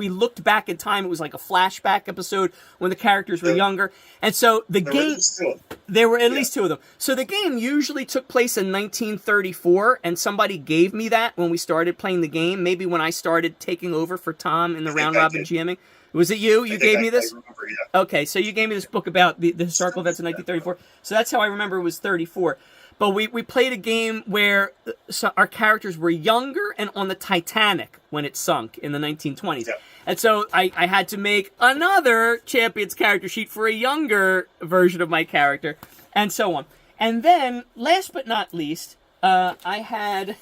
looked back in time. It was like a flashback episode when the characters were younger, and so there were at least 2 of them. So the game usually took place in 1934, and somebody gave me that when we started playing the game. Maybe when I started taking over for Tom in the round robin GMing. Was it you? You gave me this? I remember, yeah. Okay, so you gave me this book about the historical events in 1934. So that's how I remember it was 34. But we played a game where our characters were younger and on the Titanic when it sunk in the 1920s. Yeah. And so I had to make another Champions character sheet for a younger version of my character, and so on. And then, last but not least, I had...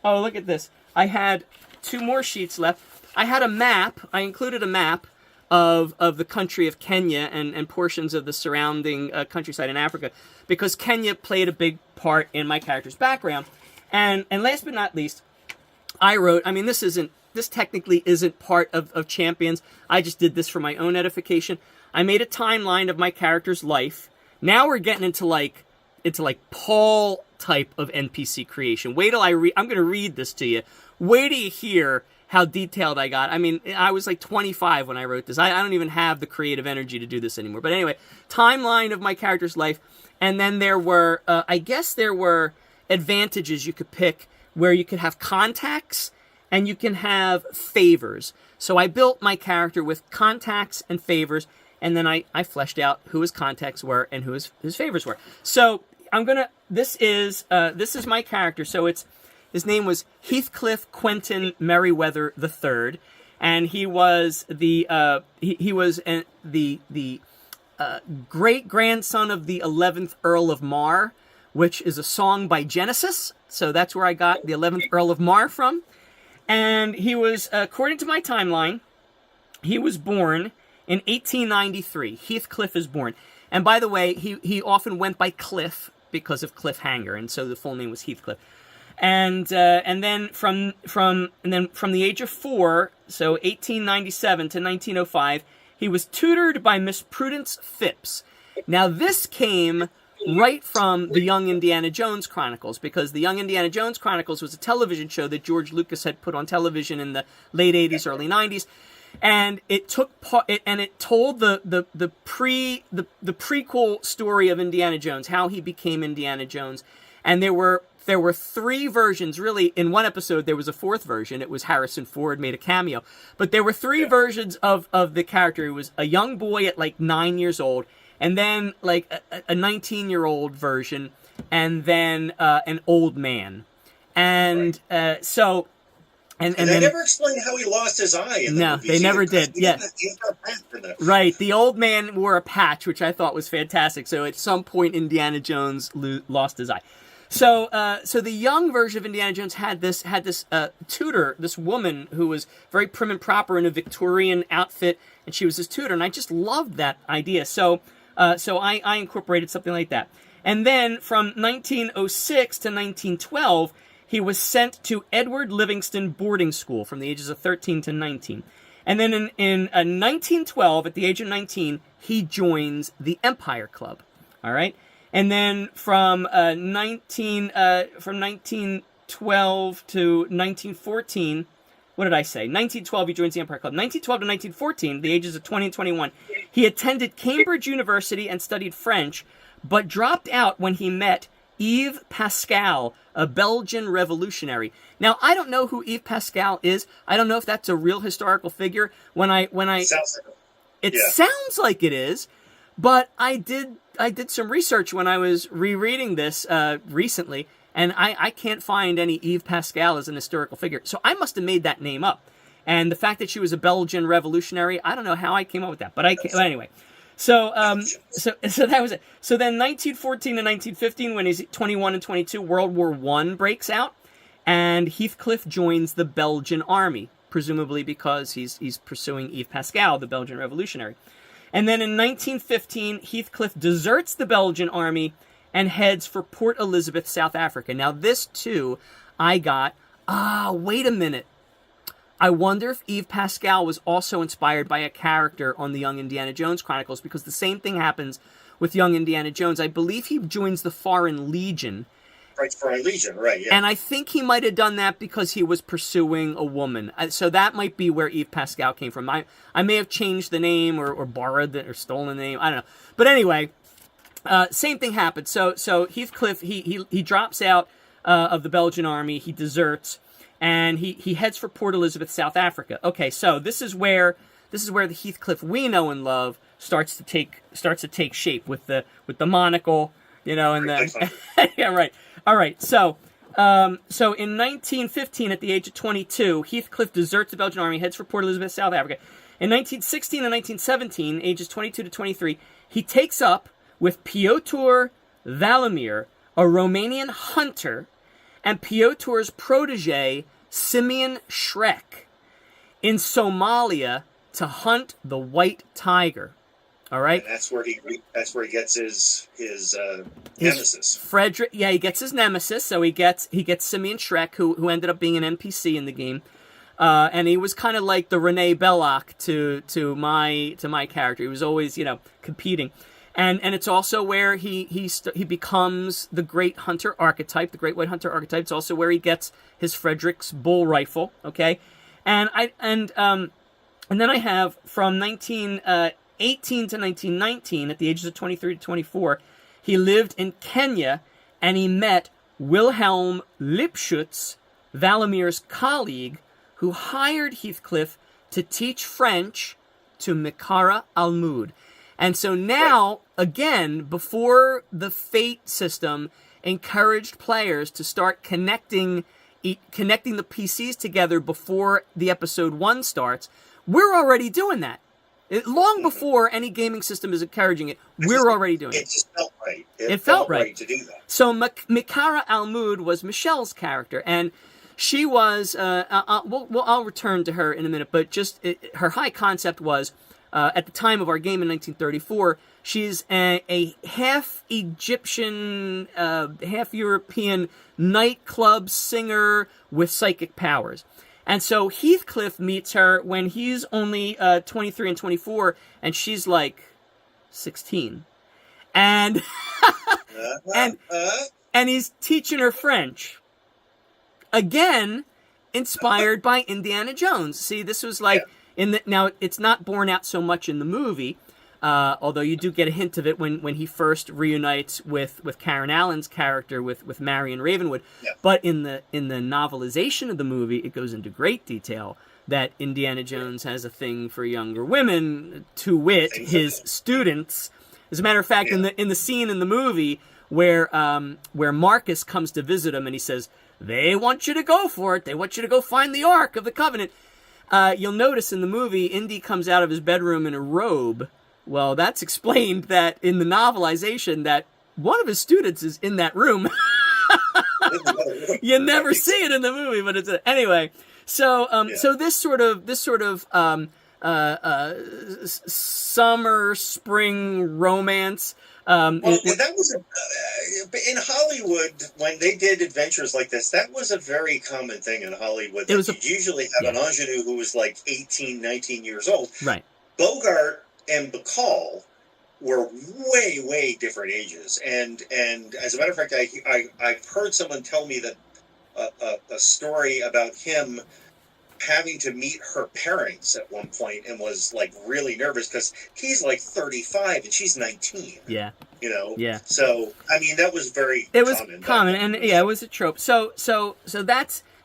oh, look at this. I had 2 more sheets left. I had a map. I included a map of the country of Kenya and portions of the surrounding countryside in Africa, because Kenya played a big part in my character's background. And last but not least, I wrote, this technically isn't part of Champions. I just did this for my own edification. I made a timeline of my character's life. Now we're getting into like Paul type of NPC creation. Wait till I'm going to read this to you. Wait till you hear how detailed I got. I mean, I was like 25 when I wrote this. I don't even have the creative energy to do this anymore. But anyway, timeline of my character's life. And then there were, I guess there were advantages you could pick where you could have contacts and you can have favors. So I built my character with contacts and favors, and then I fleshed out who his contacts were and who his favors were. So this is my character. So his name was Heathcliff Quentin Merriweather III, and he was the great grandson of the 11th Earl of Mar, which is a song by Genesis. So that's where I got the 11th Earl of Mar from. And he was, according to my timeline, he was born in 1893. Heathcliff is born. And by the way, he often went by Cliff because of cliffhanger, and so the full name was Heathcliff. And then from the age of 4, so 1897 to 1905, he was tutored by Miss Prudence Phipps. Now this came right from the Young Indiana Jones Chronicles, because the Young Indiana Jones Chronicles was a television show that George Lucas had put on television in the late 80s, early 90s. And it told the prequel story of Indiana Jones, how he became Indiana Jones. And there were 3 versions, really. In one episode, there was a 4th version. It was Harrison Ford made a cameo. But there were 3 versions of the character. He was a young boy at like 9 years old, and then like a 19-year-old version, and then an old man. And so... And they then, never explained how he lost his eye in the no, movies. they never did. Yeah, right. The old man wore a patch, which I thought was fantastic. So at some point, Indiana Jones lost his eye. So the young version of Indiana Jones had this tutor, this woman who was very prim and proper in a Victorian outfit, and she was his tutor, and I just loved that idea. So I incorporated something like that. And then from 1906 to 1912. He was sent to Edward Livingston boarding school from the ages of 13 to 19. And then in 1912, at the age of 19, he joins the Empire Club. All right? And then from 1912 to 1914, what did I say? 1912, he joins the Empire Club. 1912 to 1914, the ages of 20 and 21, he attended Cambridge University and studied French, but dropped out when he met Yves Pascal, a Belgian revolutionary. Now, I don't know who Yves Pascal is. I don't know if that's a real historical figure. It sounds like it is, but I did some research when I was rereading this recently, and I can't find any Yves Pascal as an historical figure. So I must have made that name up. And the fact that she was a Belgian revolutionary, I don't know how I came up with that, but anyway. So that was it. So then 1914 to 1915, when he's 21 and 22, World War I breaks out, and Heathcliff joins the Belgian army, presumably because he's pursuing Yves Pascal, the Belgian revolutionary. And then in 1915, Heathcliff deserts the Belgian army and heads for Port Elizabeth, South Africa. Now this too, I got, wait a minute. I wonder if Yves Pascal was also inspired by a character on the Young Indiana Jones Chronicles, because the same thing happens with Young Indiana Jones. I believe he joins the Foreign Legion. Right, Foreign Legion, right, yeah. And I think he might have done that because he was pursuing a woman. So that might be where Yves Pascal came from. I may have changed the name or borrowed it or stolen the name. I don't know. But anyway, same thing happened. So Heathcliff, he drops out of the Belgian army. He deserts. And he heads for Port Elizabeth, South Africa. Okay, so this is where the Heathcliff we know and love starts to take shape with the monocle, and the yeah, right. All right, so in 1915, at the age of 22, Heathcliff deserts the Belgian army, heads for Port Elizabeth, South Africa. In 1916 and 1917, ages 22 to 23, he takes up with Piotr Valimir, a Romanian hunter, and Piotr's protege, Simeon Shrek, in Somalia to hunt the white tiger. All right? And that's where he gets his nemesis. Frederick, yeah, he gets his nemesis. So he gets Simeon Shrek, who ended up being an NPC in the game. And he was kind of like the Renee Belloc to my character. He was always, competing. And it's also where he becomes the great hunter archetype, the great white hunter archetype. It's also where he gets his Frederick's bull rifle, okay? And then I have from 1918 to 1919, at the ages of 23 to 24, he lived in Kenya, and he met Wilhelm Lipschutz, Valamir's colleague, who hired Heathcliff to teach French to Mikara Almud. And so now, again, before the Fate system encouraged players to start connecting the PCs together before the episode 1 starts, we're already doing that. Long before any gaming system is encouraging it, we're already doing it. It just felt right. It felt right to do that. So Mikara Almud was Michelle's character, and she was, I'll return to her in a minute, but just her high concept was, at the time of our game in 1934, she's a half Egyptian, half European nightclub singer with psychic powers. And so Heathcliff meets her when he's only 23 and 24, and she's like 16. And and he's teaching her French. Again, inspired by Indiana Jones. See, this was like now it's not borne out so much in the movie, although you do get a hint of it when he first reunites with Karen Allen's character with Marion Ravenwood. Yeah. But in the novelization of the movie, it goes into great detail that Indiana Jones has a thing for younger women, to wit, his students. As a matter of fact, in the scene in the movie where Marcus comes to visit him and he says, "They want you to go for it. They want you to go find the Ark of the Covenant." You'll notice in the movie, Indy comes out of his bedroom in a robe. Well, that's explained that in the novelization that one of his students is in that room. You never see it in the movie, but it's anyway. So this sort of summer spring romance. That was in Hollywood when they did adventures like this. That was a very common thing in Hollywood. You'd usually have an ingenue who was like 18, 19 years old. Right. Bogart and Bacall were way different ages, and as a matter of fact, I've heard someone tell me that a story about him having to meet her parents at one point and was like really nervous because he's like 35 and she's 19. Yeah. You know. Yeah. So I mean that was common. It was common, and it was a trope. So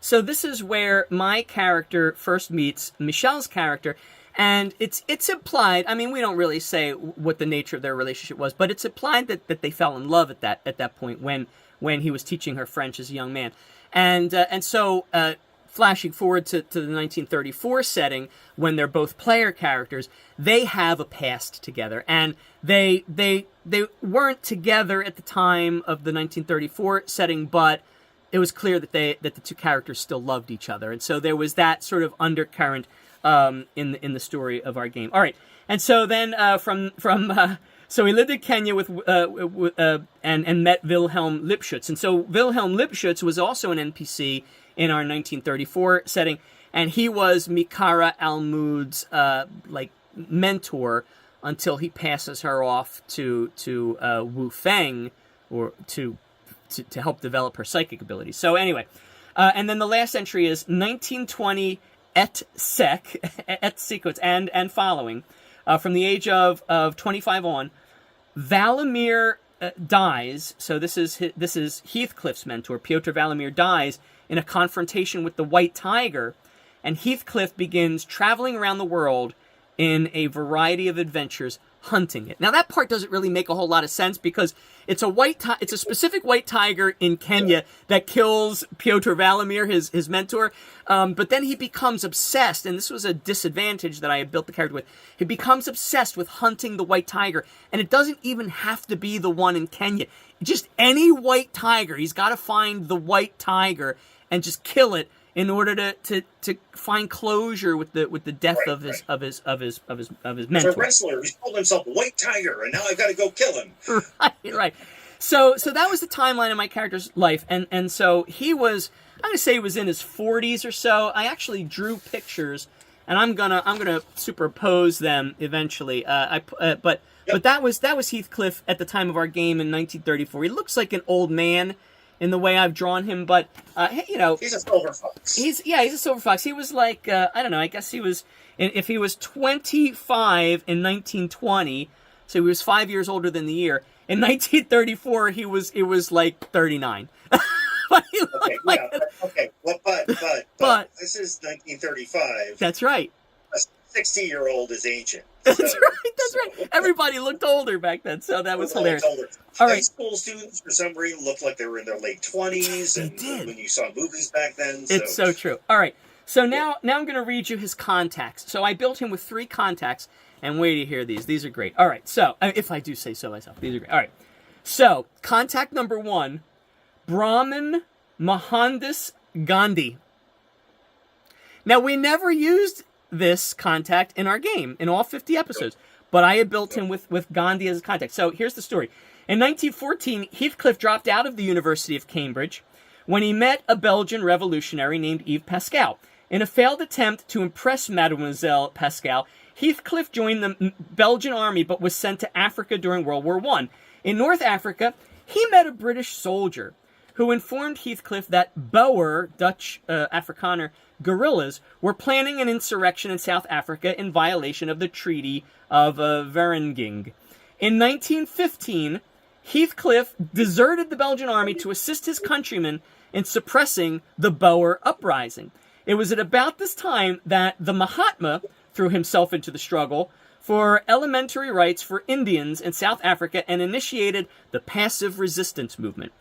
this is where my character first meets Michelle's character. And it's implied, I mean, we don't really say what the nature of their relationship was, but it's implied that they fell in love at that point when he was teaching her French as a young man. And so flashing forward to the 1934 setting, when they're both player characters, they have a past together. And they weren't together at the time of the 1934 setting, but it was clear that the two characters still loved each other. And so there was that sort of undercurrent in the story of our game. All right, and so then so he lived in Kenya and met Wilhelm Lipschutz, and so Wilhelm Lipschutz was also an NPC in our 1934 setting, and he was Mikara Almud's mentor until he passes her off to Wu Feng or to help develop her psychic abilities. So anyway, and then the last entry is 1920. Et sequence and following, from the age of 25 on, Valimir dies. So this is Heathcliff's mentor. Piotr Valimir dies in a confrontation with the White Tiger, and Heathcliff begins traveling around the world in a variety of adventures hunting it. Now that part doesn't really make a whole lot of sense because it's a specific white tiger in Kenya that kills Piotr Valimir, his mentor. But then he becomes obsessed, and this was a disadvantage that I had built the character with. He becomes obsessed with hunting the white tiger, and it doesn't even have to be the one in Kenya. Just any white tiger. He's got to find the white tiger and just kill it in order to find closure with the death of his mentor. He's a wrestler. He's called himself White Tiger, and now I've got to go kill him. Right. So that was the timeline of my character's life, and so he was, I'm gonna say he was in his 40s or so. I actually drew pictures, and I'm gonna superpose them eventually. But that was Heathcliff at the time of our game in 1934. He looks like an old man. in the way I've drawn him, but you know, He's a silver fox. he's a silver fox. He was like I don't know. I guess he was if he was 25 in 1920, so he was 5 years older than the year. In 1934, it was like 39. But he looked Okay, like yeah, okay. Well, but this is 1935. that's right. A 60-year-old is ancient. That's So- right. That's right. Everybody looked older back then, so that was hilarious. Older. All High right. school students, for some reason, looked like they were in their late 20s. They And did. when you saw movies back then. It's so true. All right. So now I'm going to read you his contacts. So I built him with 3 contacts, and wait to hear these. These are great. All right. So if I do say so myself, these are great. All right. So contact number 1, Brahman Mohandas Gandhi. Now we never used this contact in our game in all 50 episodes, but I had built him with Gandhi as a contact. So here's the story. In 1914, Heathcliff dropped out of the University of Cambridge when he met a Belgian revolutionary named Yves Pascal. In a failed attempt to impress Mademoiselle Pascal, Heathcliff joined the Belgian army but was sent to Africa during World War I. In North Africa, he met a British soldier who informed Heathcliff that Boer, Dutch Afrikaner, guerrillas were planning an insurrection in South Africa in violation of the Treaty of Vereniging. In 1915, Heathcliff deserted the Belgian army to assist his countrymen in suppressing the Boer uprising. It was at about this time that the Mahatma threw himself into the struggle for elementary rights for Indians in South Africa and initiated the passive resistance movement.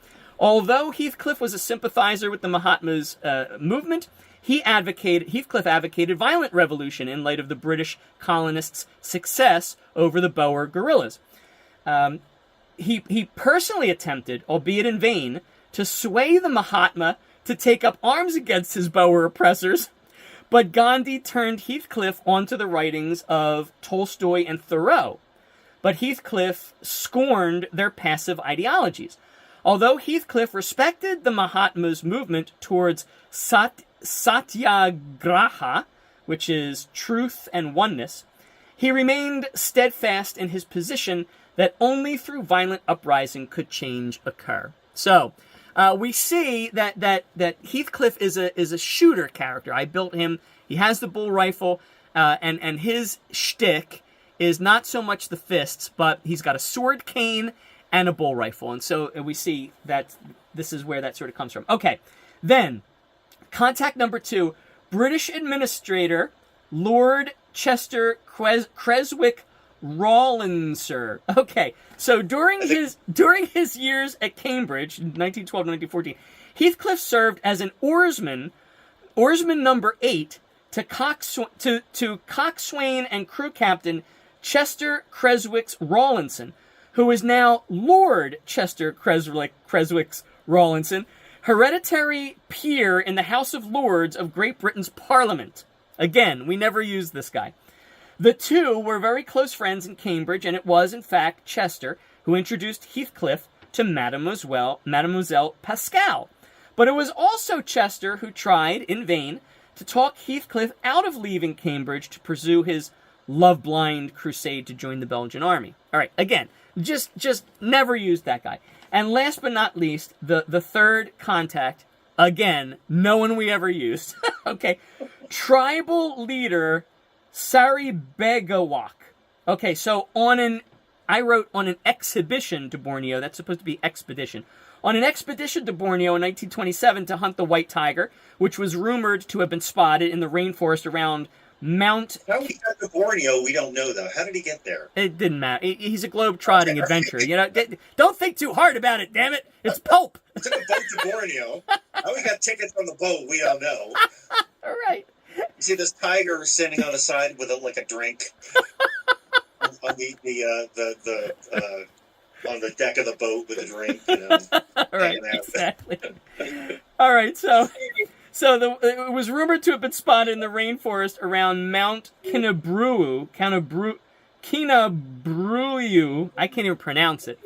Although Heathcliff was a sympathizer with the Mahatma's movement, Heathcliff advocated violent revolution in light of the British colonists' success over the Boer guerrillas. He personally attempted, albeit in vain, to sway the Mahatma to take up arms against his Boer oppressors, but Gandhi turned Heathcliff onto the writings of Tolstoy and Thoreau. But Heathcliff scorned their passive ideologies. Although Heathcliff respected the Mahatma's movement towards satyagraha, which is truth and oneness, he remained steadfast in his position that only through violent uprising could change occur. So, we see that Heathcliff is a shooter character. I built him. He has the bull rifle, and his shtick is not so much the fists, but he's got a sword cane and a bull rifle. And so we see that this is where that sort of comes from. Okay, then, contact number 2, British administrator Lord Chester Creswick Rawlinson. Okay, so during his years at Cambridge, 1912 to 1914, Heathcliff served as an oarsman number 8 to coxswain and crew captain Chester Creswick Rawlinson, who is now Lord Chester Creswick Rawlinson, hereditary peer in the House of Lords of Great Britain's Parliament. Again, we never used this guy. The two were very close friends in Cambridge, and it was, in fact, Chester who introduced Heathcliff to Mademoiselle Pascal. But it was also Chester who tried, in vain, to talk Heathcliff out of leaving Cambridge to pursue his love-blind crusade to join the Belgian army. All right, again, just never used that guy. And last but not least, the third contact, again, no one we ever used. Okay, tribal leader Sari Begawak. Okay, so I wrote on an exhibition to Borneo. That's supposed to be expedition. On an expedition to Borneo in 1927 to hunt the white tiger, which was rumored to have been spotted in the rainforest around Mount... How he got to Borneo, we don't know, though. How did he get there? It didn't matter. He's a globe-trotting adventurer. You know, don't think too hard about it, damn it. It's Pope. Took a boat to Borneo. How he got tickets on the boat, we don't know. All right. You see this tiger standing on the side with a drink on the deck of the boat with a drink. You know, all right, exactly. All right, so it was rumored to have been spotted in the rainforest around Mount Kinabalu. I can't even pronounce it.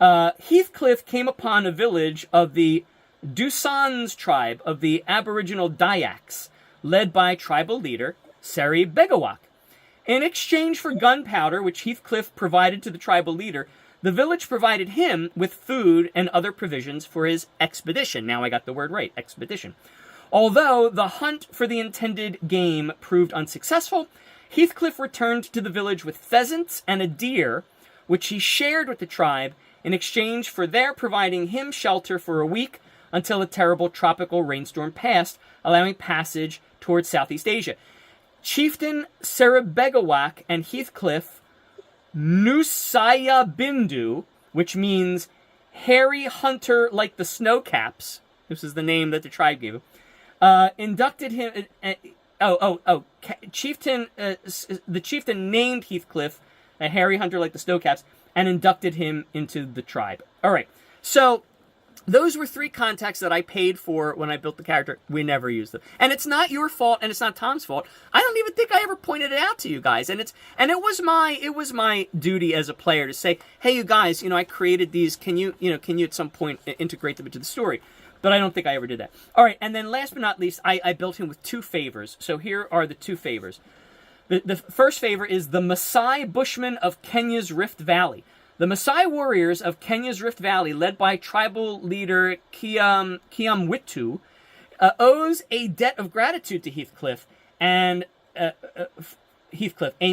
Heathcliff came upon a village of the Dusans tribe of the Aboriginal Dayaks, led by tribal leader Sari Begawak. In exchange for gunpowder, which Heathcliff provided to the tribal leader, the village provided him with food and other provisions for his expedition. Now I got the word right, expedition. Although the hunt for the intended game proved unsuccessful, Heathcliff returned to the village with pheasants and a deer, which he shared with the tribe in exchange for their providing him shelter for a week until a terrible tropical rainstorm passed, allowing passage towards Southeast Asia. Chieftain Serebegawak and Heathcliff Nusaya Bindu, which means hairy hunter like the snowcaps, this is the name that the tribe gave him, inducted him. Chieftain. The chieftain named Heathcliff a hairy hunter like the snowcaps and inducted him into the tribe. All right, so those were 3 contacts that I paid for when I built the character. We never used them, and it's not your fault, and it's not Tom's fault. I don't even think I ever pointed it out to you guys, and it was my duty as a player to say, hey, you guys, I created these. Can you at some point integrate them into the story? But I don't think I ever did that. All right, and then last but not least, I built him with 2 favors. So here are the 2 favors. The first favor is the Maasai Bushmen of Kenya's Rift Valley. The Maasai warriors of Kenya's Rift Valley, led by tribal leader Kiamwitu, owes a debt of gratitude to Heathcliff. And a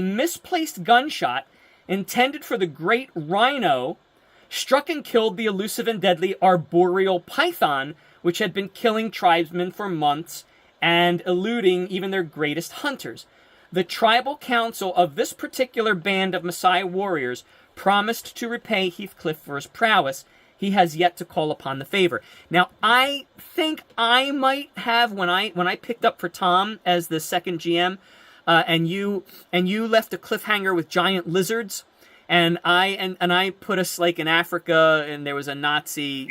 misplaced gunshot intended for the great rhino struck and killed the elusive and deadly arboreal python, which had been killing tribesmen for months and eluding even their greatest hunters. The tribal council of this particular band of Maasai warriors promised to repay Heathcliff for his prowess. He has yet to call upon the favor. Now, I think I might have, when I picked up for Tom as the second GM, and you left a cliffhanger with giant lizards, and I put us like in Africa, and there was a Nazi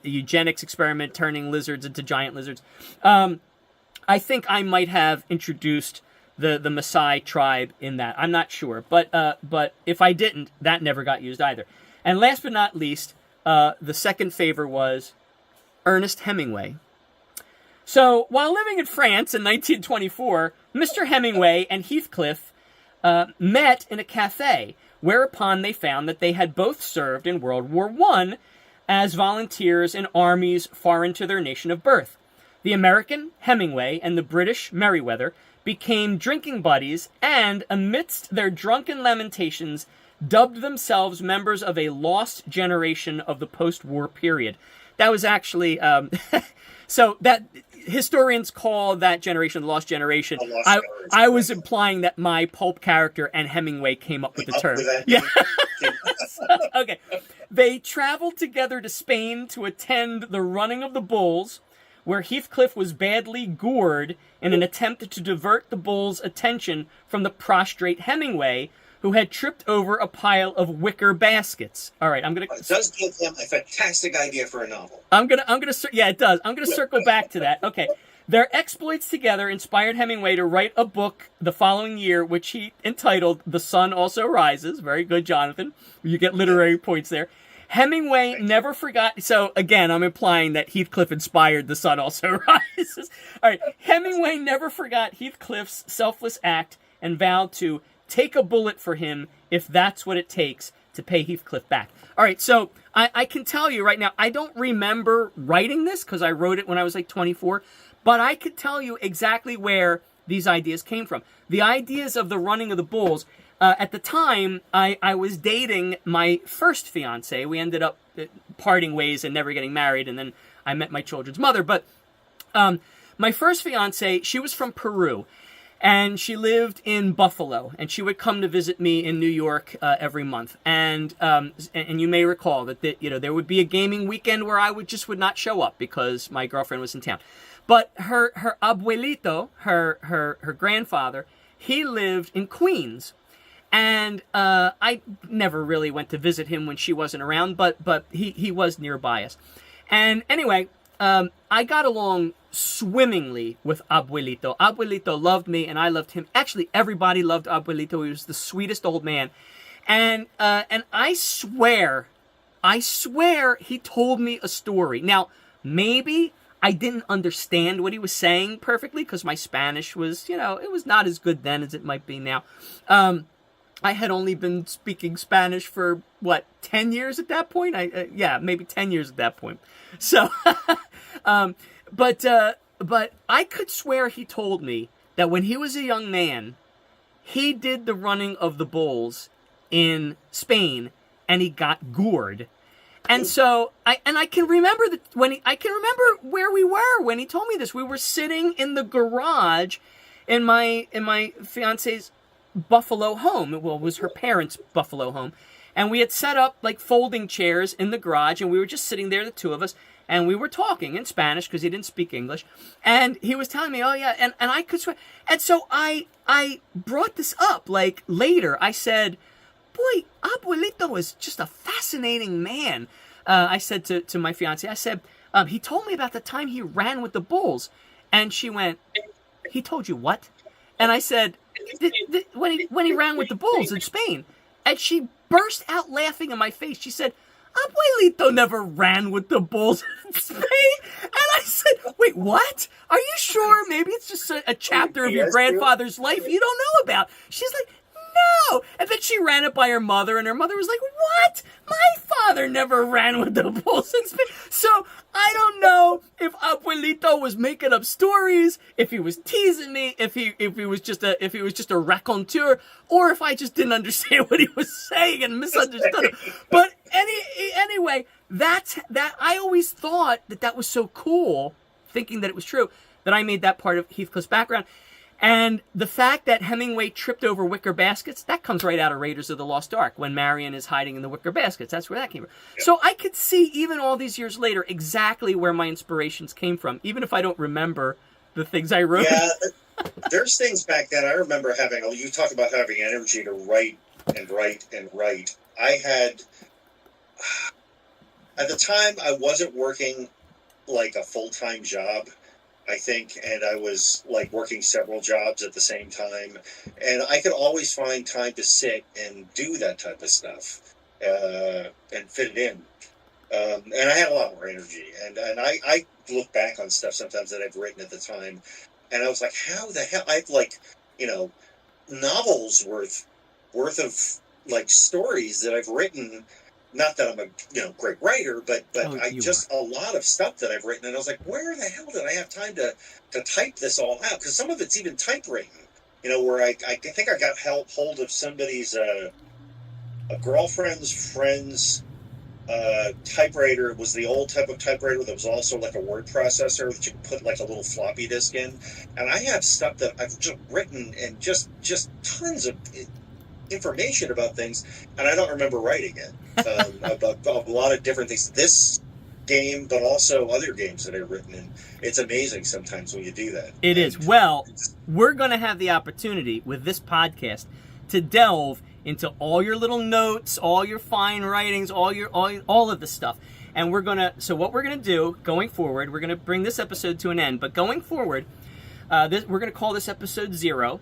eugenics experiment turning lizards into giant lizards. I think I might have introduced the Maasai tribe in that. I'm not sure, but if I didn't, that never got used either. And last but not least, the second favor was Ernest Hemingway. So while living in France in 1924, Mr. Hemingway and Heathcliff met in a cafe, whereupon they found that they had both served in World War I as volunteers in armies foreign to their nation of birth. The American, Hemingway, and the British, Merriweather, became drinking buddies and, amidst their drunken lamentations, dubbed themselves members of a lost generation of the post-war period. That was actually... so that... Historians call that generation the lost generation. I was implying that my pulp character and Hemingway came up with the term. Yeah. Okay. They traveled together to Spain to attend the running of the bulls, where Heathcliff was badly gored in an attempt to divert the bulls' attention from the prostrate Hemingway, who had tripped over a pile of wicker baskets. All right, I'm gonna. It does give them a fantastic idea for a novel. Yeah, it does. I'm gonna circle back to that. Okay, their exploits together inspired Hemingway to write a book the following year, which he entitled "The Sun Also Rises." Very good, Jonathan. You get literary points there. Hemingway never forgot. So again, I'm implying that Heathcliff inspired "The Sun Also Rises." All right, Hemingway never forgot Heathcliff's selfless act and vowed to take a bullet for him if that's what it takes to pay Heathcliff back. All right, so I can tell you right now, I don't remember writing this because I wrote it when I was like 24, but I could tell you exactly where these ideas came from. The ideas of the running of the bulls, at the time, I was dating my first fiance. We ended up parting ways and never getting married, and then I met my children's mother. But my first fiance, she was from Peru. And she lived in Buffalo, and she would come to visit me in New York every month. And you may recall that there would be a gaming weekend where I would not show up because my girlfriend was in town. But her abuelito, her grandfather, he lived in Queens, and I never really went to visit him when she wasn't around, but he was nearby us. And anyway, I got along swimmingly with Abuelito. Abuelito loved me, and I loved him. Actually, everybody loved Abuelito. He was the sweetest old man. And I swear he told me a story. Now, maybe I didn't understand what he was saying perfectly because my Spanish was, it was not as good then as it might be now. I had only been speaking Spanish for, 10 years at that point? Maybe 10 years at that point. So, but I could swear he told me that when he was a young man, he did the running of the bulls in Spain, and he got gored. And so I can remember where we were when he told me this. We were sitting in the garage in my fiance's buffalo home. Well, it was her parents' buffalo home. And we had set up like folding chairs in the garage, and we were just sitting there, the two of us, and we were talking in Spanish because he didn't speak English. And he was telling me, oh yeah, and I could swear. And so I brought this up like later. I said, boy, Abuelito was just a fascinating man. I said to my fiance, I said, he told me about the time he ran with the bulls. And she went, he told you what? And I said, when he ran with the bulls in Spain. And she burst out laughing in my face. She said, Abuelito never ran with the bulls in Spain. And I said, wait, what? Are you sure? Maybe it's just a chapter of your grandfather's life you don't know about. She's like, no. And then she ran it by her mother, and her mother was like, what? My father never ran with the bulls in Spain. So I don't know if Abuelito was making up stories, if he was teasing me, if he was just a raconteur, or if I just didn't understand what he was saying and misunderstood him. But anyway, that I always thought that was so cool, thinking that it was true, that I made that part of Heathcliff's background. And the fact that Hemingway tripped over wicker baskets, that comes right out of Raiders of the Lost Ark, when Marion is hiding in the wicker baskets. That's where that came from. Yeah. So I could see, even all these years later, exactly where my inspirations came from, even if I don't remember the things I wrote. Yeah, there's things back then. I remember you talk about having energy to write and write and write. I had, at the time, I wasn't working like a full-time job, I think, and I was like working several jobs at the same time, and I could always find time to sit and do that type of stuff and fit it in. And I had a lot more energy, and I look back on stuff sometimes that I've written at the time, and I was like, how the hell? I've novels worth of like stories that I've written. Not that I'm a great writer, but a lot of stuff that I've written, and I was like, where the hell did I have time to type this all out? Because some of it's even typewritten, where I think I got hold of somebody's a girlfriend's friend's typewriter. It was the old type of typewriter that was also like a word processor that you could put like a little floppy disk in, and I have stuff that I've just written and just tons of information about things, and I don't remember writing it. About a lot of different things. This game, but also other games that I've written, and it's amazing sometimes when you do that. It is. Well, we're going to have the opportunity with this podcast to delve into all your little notes, all your fine writings, all of the stuff. And so what we're going to do going forward, we're going to bring this episode to an end, but going forward, we're going to call this episode 0.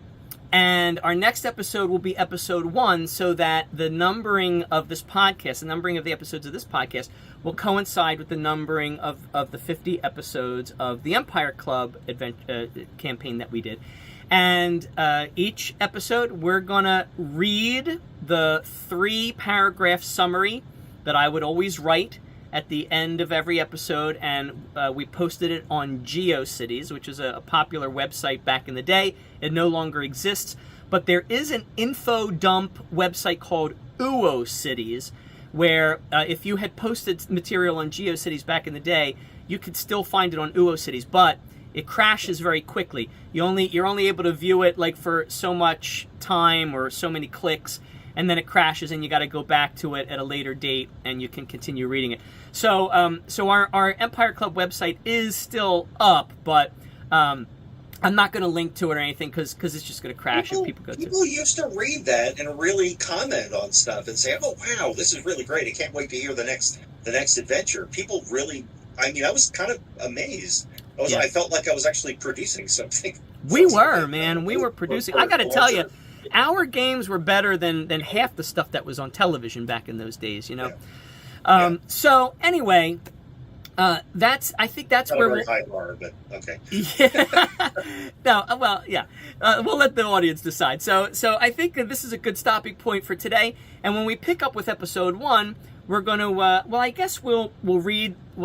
And our next episode will be episode 1, so that the numbering of this podcast, the numbering of the episodes of this podcast, will coincide with the numbering of the 50 episodes of the Empire Club campaign that we did. And each episode, we're going to read the 3-paragraph summary that I would always write at the end of every episode, and we posted it on GeoCities, which is a popular website back in the day. It no longer exists, but there is an info dump website called UOCities, where if you had posted material on GeoCities back in the day, you could still find it on UOCities, but it crashes very quickly. You're only able to view it like for so much time or so many clicks, and then it crashes, and you got to go back to it at a later date, and you can continue reading it. So our Empire Club website is still up, but I'm not going to link to it or anything because it's just going to crash if people go to it. People used to read that and really comment on stuff and say, "Oh wow, this is really great! I can't wait to hear the next adventure." People really, I was kind of amazed. I felt like I was actually producing something. We were producing. I got to tell you, our games were better than half the stuff that was on television back in those days. Yeah. So anyway, I think that's Not where a very we'll, high bar, but okay. yeah. No, well, yeah. We'll let the audience decide. So I think that this is a good stopping point for today. And when we pick up with episode 1, we're going to, well, I guess we'll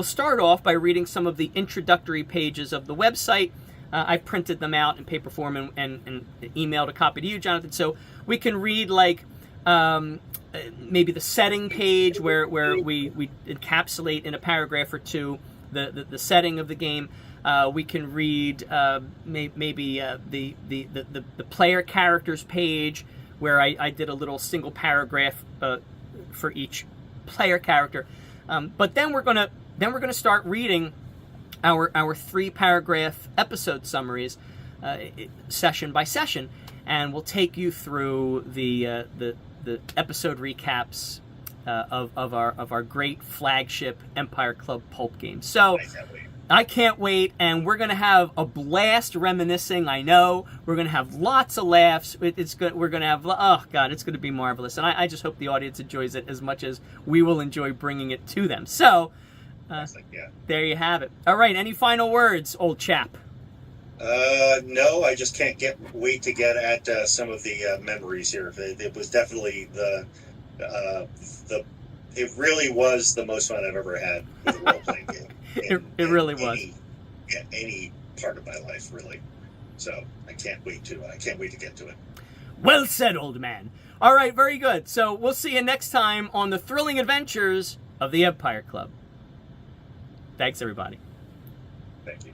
start off by reading some of the introductory pages of the website. I printed them out in paper form and emailed a copy to you, Jonathan. So we can read like maybe the setting page where we encapsulate in a paragraph or two the setting of the game. We can read maybe the player characters page where I did a little single paragraph for each player character. But then we're gonna start reading our 3-paragraph episode summaries session by session, and we'll take you through the episode recaps of our great flagship Empire Club Pulp game. So I can't wait, and we're gonna have a blast reminiscing. I know we're gonna have lots of laughs. It's good. We're gonna have it's gonna be marvelous, and I just hope the audience enjoys it as much as we will enjoy bringing it to them. So there you have it. All right, any final words, old chap? No, I just can't wait to get at some of the memories here. It was definitely it really was the most fun I've ever had with a role-playing game. It really was. Any part of my life, really. So I can't wait to get to it. Well said, old man. All right, very good. So we'll see you next time on the thrilling adventures of the Empire Club. Thanks, everybody. Thank you.